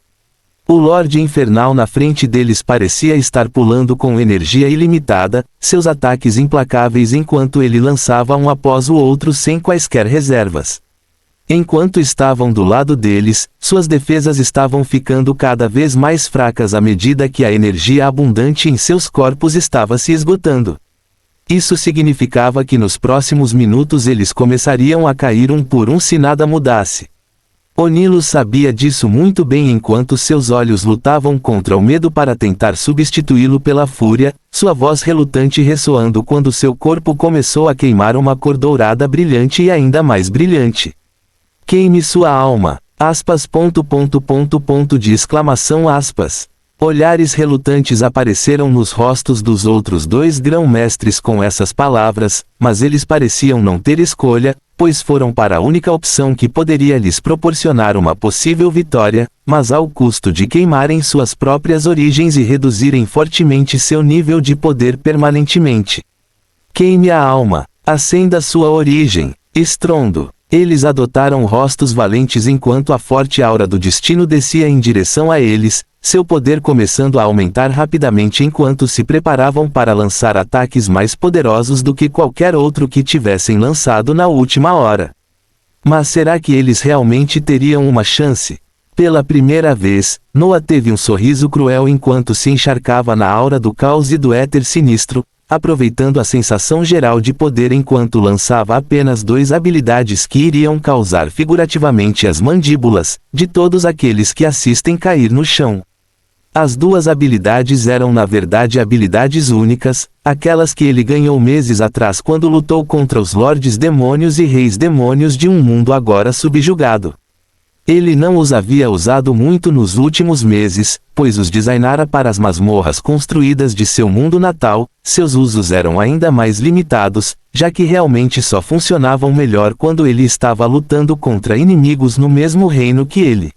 O Lorde Infernal na frente deles parecia estar pulando com energia ilimitada, seus ataques implacáveis enquanto ele lançava um após o outro sem quaisquer reservas. Enquanto estavam do lado deles, suas defesas estavam ficando cada vez mais fracas à medida que a energia abundante em seus corpos estava se esgotando. Isso significava que nos próximos minutos eles começariam a cair um por um se nada mudasse. Onilus sabia disso muito bem enquanto seus olhos lutavam contra o medo para tentar substituí-lo pela fúria, sua voz relutante ressoando quando seu corpo começou a queimar uma cor dourada brilhante e ainda mais brilhante. Queime sua alma! De exclamação aspas. Olhares relutantes apareceram nos rostos dos outros dois grão-mestres com essas palavras, mas eles pareciam não ter escolha, pois foram para a única opção que poderia lhes proporcionar uma possível vitória, mas ao custo de queimarem suas próprias origens e reduzirem fortemente seu nível de poder permanentemente. Queime a alma, acenda sua origem, estrondo. Eles adotaram rostos valentes enquanto a forte aura do destino descia em direção a eles, seu poder começando a aumentar rapidamente enquanto se preparavam para lançar ataques mais poderosos do que qualquer outro que tivessem lançado na última hora. Mas será que eles realmente teriam uma chance? Pela primeira vez, Noah teve um sorriso cruel enquanto se encharcava na aura do caos e do éter sinistro, aproveitando a sensação geral de poder enquanto lançava apenas duas habilidades que iriam causar figurativamente as mandíbulas de todos aqueles que assistem cair no chão. As duas habilidades eram na verdade habilidades únicas, aquelas que ele ganhou meses atrás quando lutou contra os Lordes Demônios e Reis Demônios de um mundo agora subjugado. Ele não os havia usado muito nos últimos meses, pois os designara para as masmorras construídas de seu mundo natal. Seus usos eram ainda mais limitados, já que realmente só funcionavam melhor quando ele estava lutando contra inimigos no mesmo reino que ele.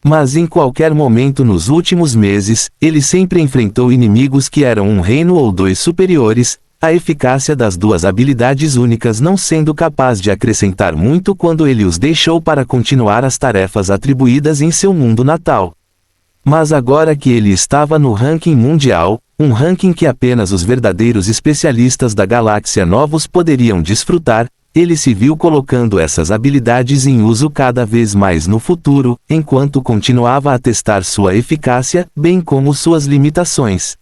Mas em qualquer momento nos últimos meses, ele sempre enfrentou inimigos que eram um reino ou dois superiores, a eficácia das duas habilidades únicas não sendo capaz de acrescentar muito quando ele os deixou para continuar as tarefas atribuídas em seu mundo natal. Mas agora que ele estava no ranking mundial, um ranking que apenas os verdadeiros especialistas da galáxia novos poderiam desfrutar, ele se viu colocando essas habilidades em uso cada vez mais no futuro, enquanto continuava a testar sua eficácia, bem como suas limitações.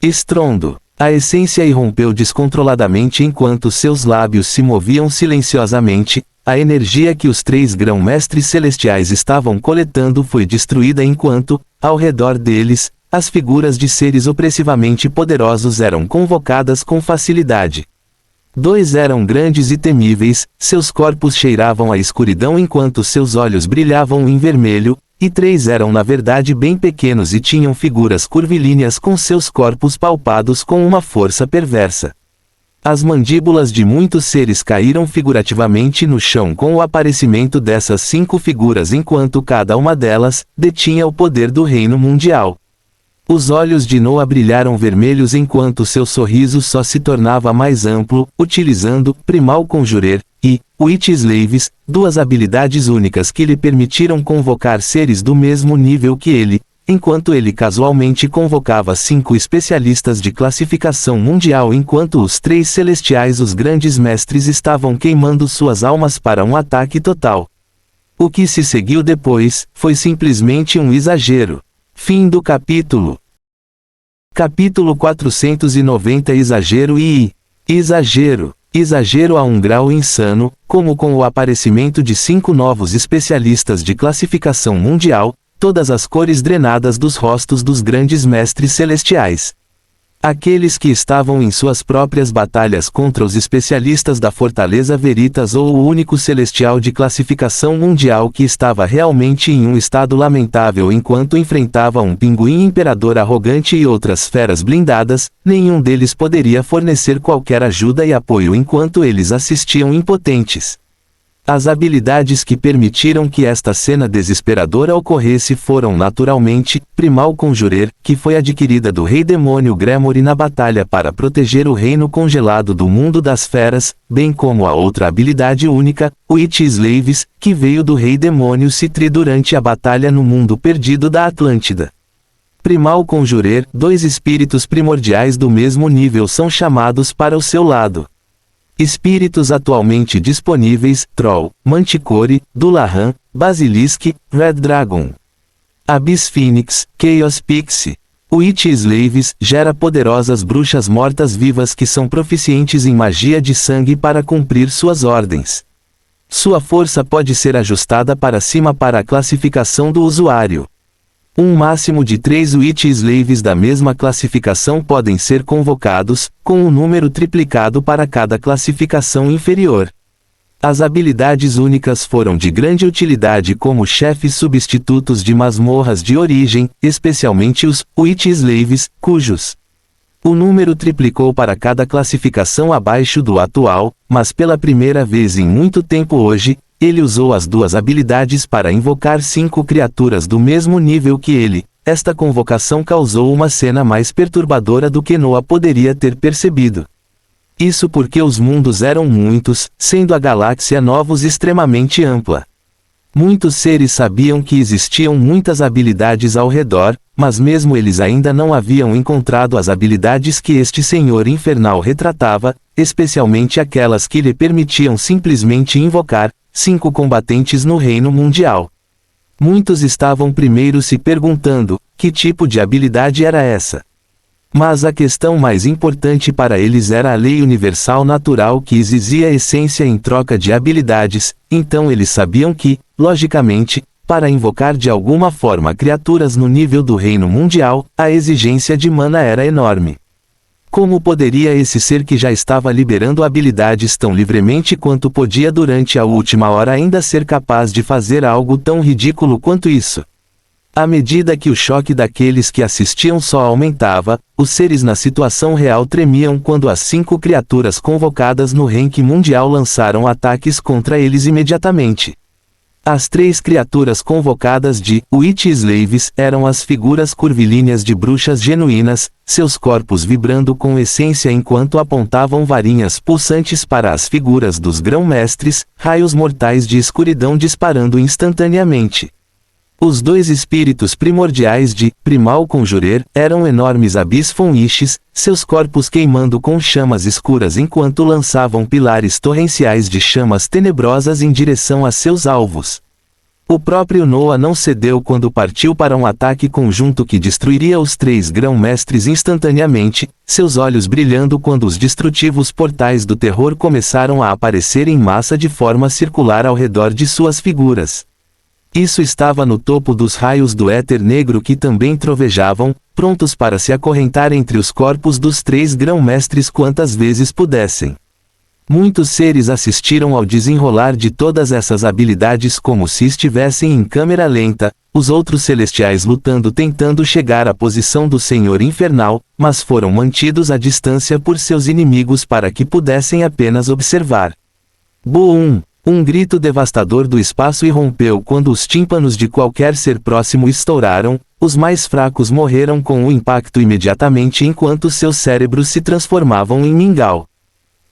Estrondo. A essência irrompeu descontroladamente enquanto seus lábios se moviam silenciosamente, a energia que os três grão-mestres celestiais estavam coletando foi destruída enquanto, ao redor deles, as figuras de seres opressivamente poderosos eram convocadas com facilidade. Dois eram grandes e temíveis, seus corpos cheiravam a escuridão enquanto seus olhos brilhavam em vermelho, e três eram na verdade bem pequenos e tinham figuras curvilíneas com seus corpos palpados com uma força perversa. As mandíbulas de muitos seres caíram figurativamente no chão com o aparecimento dessas 5 figuras enquanto cada uma delas detinha o poder do reino mundial. Os olhos de Noah brilharam vermelhos enquanto seu sorriso só se tornava mais amplo, utilizando Primal Conjurer e Witch Slaves, duas habilidades únicas que lhe permitiram convocar seres do mesmo nível que ele, enquanto ele casualmente convocava 5 especialistas de classificação mundial enquanto os 3 celestiais os grandes mestres estavam queimando suas almas para um ataque total. O que se seguiu depois, foi simplesmente um exagero. Fim do capítulo. Capítulo 490 Exagero e Exagero. Exagero a um grau insano, como com o aparecimento de 5 novos especialistas de classificação mundial, todas as cores drenadas dos rostos dos grandes mestres celestiais. Aqueles que estavam em suas próprias batalhas contra os especialistas da Fortaleza Veritas ou o único celestial de classificação mundial que estava realmente em um estado lamentável enquanto enfrentava um pinguim imperador arrogante e outras feras blindadas, nenhum deles poderia fornecer qualquer ajuda e apoio enquanto eles assistiam impotentes. As habilidades que permitiram que esta cena desesperadora ocorresse foram naturalmente, Primal Conjurer, que foi adquirida do Rei Demônio Gremory na batalha para proteger o reino congelado do mundo das feras, bem como a outra habilidade única, Witch Slaves, que veio do Rei Demônio Citri durante a batalha no mundo perdido da Atlântida. Primal Conjurer, dois espíritos primordiais do mesmo nível são chamados para o seu lado. Espíritos atualmente disponíveis: Troll, Manticore, Dullahan, Basilisk, Red Dragon. Abyss Phoenix, Chaos Pixie. Witch Slaves gera poderosas bruxas mortas-vivas que são proficientes em magia de sangue para cumprir suas ordens. Sua força pode ser ajustada para cima para a classificação do usuário. Um máximo de 3 Witch Slaves da mesma classificação podem ser convocados, com um número triplicado para cada classificação inferior. As habilidades únicas foram de grande utilidade como chefes substitutos de masmorras de origem, especialmente os Witch Slaves, cujos o número triplicou para cada classificação abaixo do atual, mas pela primeira vez em muito tempo hoje, ele usou as duas habilidades para invocar 5 criaturas do mesmo nível que ele. Esta convocação causou uma cena mais perturbadora do que Noah poderia ter percebido. Isso porque os mundos eram muitos, sendo a galáxia Novos extremamente ampla. Muitos seres sabiam que existiam muitas habilidades ao redor, mas mesmo eles ainda não haviam encontrado as habilidades que este Senhor Infernal retratava, especialmente aquelas que lhe permitiam simplesmente invocar 5 combatentes no reino mundial. Muitos estavam primeiro se perguntando, que tipo de habilidade era essa? Mas a questão mais importante para eles era a lei universal natural que exigia essência em troca de habilidades, então eles sabiam que, logicamente, para invocar de alguma forma criaturas no nível do reino mundial, a exigência de mana era enorme. Como poderia esse ser que já estava liberando habilidades tão livremente quanto podia durante a última hora ainda ser capaz de fazer algo tão ridículo quanto isso? À medida que o choque daqueles que assistiam só aumentava, os seres na situação real tremiam quando as 5 criaturas convocadas no ranking mundial lançaram ataques contra eles imediatamente. As 3 criaturas convocadas de Witch Slaves eram as figuras curvilíneas de bruxas genuínas, seus corpos vibrando com essência enquanto apontavam varinhas pulsantes para as figuras dos grão-mestres, raios mortais de escuridão disparando instantaneamente. Os 2 espíritos primordiais de Primal Conjurer eram enormes Abyss Phoenix, seus corpos queimando com chamas escuras enquanto lançavam pilares torrenciais de chamas tenebrosas em direção a seus alvos. O próprio Noah não cedeu quando partiu para um ataque conjunto que destruiria os 3 grão-mestres instantaneamente, seus olhos brilhando quando os destrutivos portais do terror começaram a aparecer em massa de forma circular ao redor de suas figuras. Isso estava no topo dos raios do éter negro que também trovejavam, prontos para se acorrentar entre os corpos dos 3 grão-mestres quantas vezes pudessem. Muitos seres assistiram ao desenrolar de todas essas habilidades como se estivessem em câmera lenta, os outros celestiais lutando tentando chegar à posição do Senhor Infernal, mas foram mantidos à distância por seus inimigos para que pudessem apenas observar. Boom! Um grito devastador do espaço irrompeu quando os tímpanos de qualquer ser próximo estouraram, os mais fracos morreram com o impacto imediatamente enquanto seus cérebros se transformavam em mingau.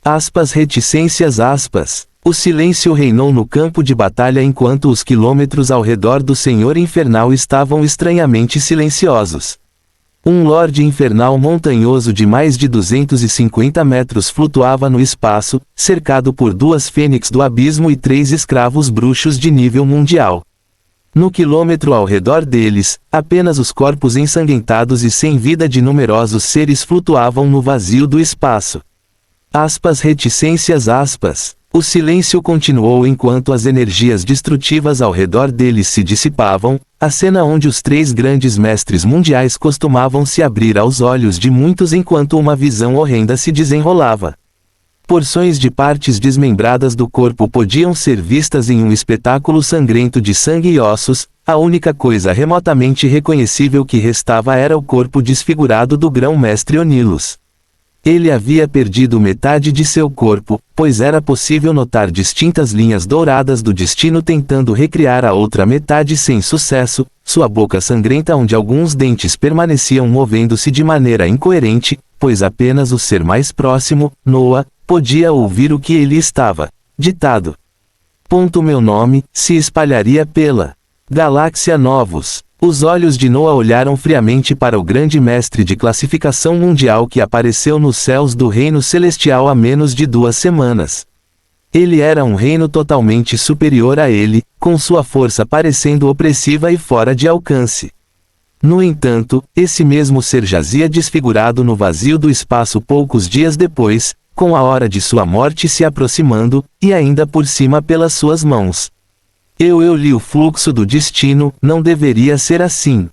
Aspas reticências aspas. O silêncio reinou no campo de batalha enquanto os quilômetros ao redor do Senhor Infernal estavam estranhamente silenciosos. Um Lorde Infernal montanhoso de mais de 250 metros flutuava no espaço, cercado por 2 fênix do abismo e 3 escravos bruxos de nível mundial. No quilômetro ao redor deles, apenas os corpos ensanguentados e sem vida de numerosos seres flutuavam no vazio do espaço. Reticências. O silêncio continuou enquanto as energias destrutivas ao redor deles se dissipavam, a cena onde os três grandes mestres mundiais costumavam se abrir aos olhos de muitos enquanto uma visão horrenda se desenrolava. Porções de partes desmembradas do corpo podiam ser vistas em um espetáculo sangrento de sangue e ossos, a única coisa remotamente reconhecível que restava era o corpo desfigurado do grão-mestre Onilus. Ele havia perdido metade de seu corpo, pois era possível notar distintas linhas douradas do destino tentando recriar a outra metade sem sucesso, sua boca sangrenta onde alguns dentes permaneciam movendo-se de maneira incoerente, pois apenas o ser mais próximo, Noah, podia ouvir o que ele estava ditado. Meu nome se espalharia pela galáxia. Os olhos de Noah olharam friamente para o grande mestre de classificação mundial que apareceu nos céus do reino celestial há menos de 2 semanas. Ele era um reino totalmente superior a ele, com sua força parecendo opressiva e fora de alcance. No entanto, esse mesmo ser jazia desfigurado no vazio do espaço poucos dias depois, com a hora de sua morte se aproximando, e ainda por cima pelas suas mãos. Eu li o fluxo do destino, não deveria ser assim.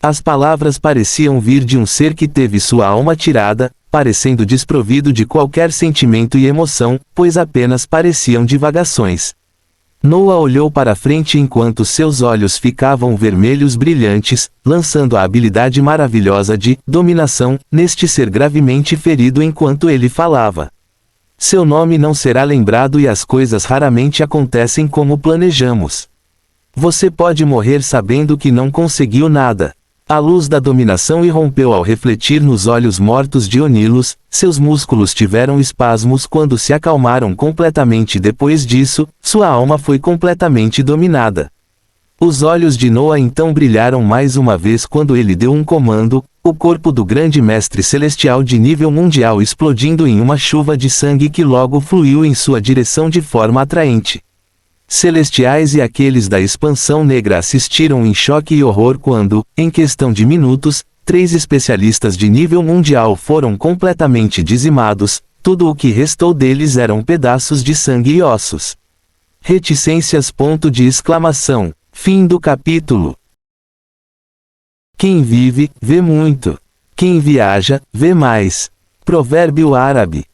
As palavras pareciam vir de um ser que teve sua alma tirada, parecendo desprovido de qualquer sentimento e emoção, pois apenas pareciam divagações. Noah olhou para frente enquanto seus olhos ficavam vermelhos brilhantes, lançando a habilidade maravilhosa de dominação neste ser gravemente ferido enquanto ele falava. Seu nome não será lembrado e as coisas raramente acontecem como planejamos. Você pode morrer sabendo que não conseguiu nada. A luz da dominação irrompeu ao refletir nos olhos mortos de Onilus, seus músculos tiveram espasmos quando se acalmaram completamente depois disso, sua alma foi completamente dominada. Os olhos de Noah então brilharam mais uma vez quando ele deu um comando, o corpo do grande mestre celestial de nível mundial explodindo em uma chuva de sangue que logo fluiu em sua direção de forma atraente. Celestiais e aqueles da expansão negra assistiram em choque e horror quando, em questão de minutos, 3 especialistas de nível mundial foram completamente dizimados, tudo o que restou deles eram pedaços de sangue e ossos. Reticências. Fim do capítulo. Quem vive, vê muito. Quem viaja, vê mais. Provérbio árabe.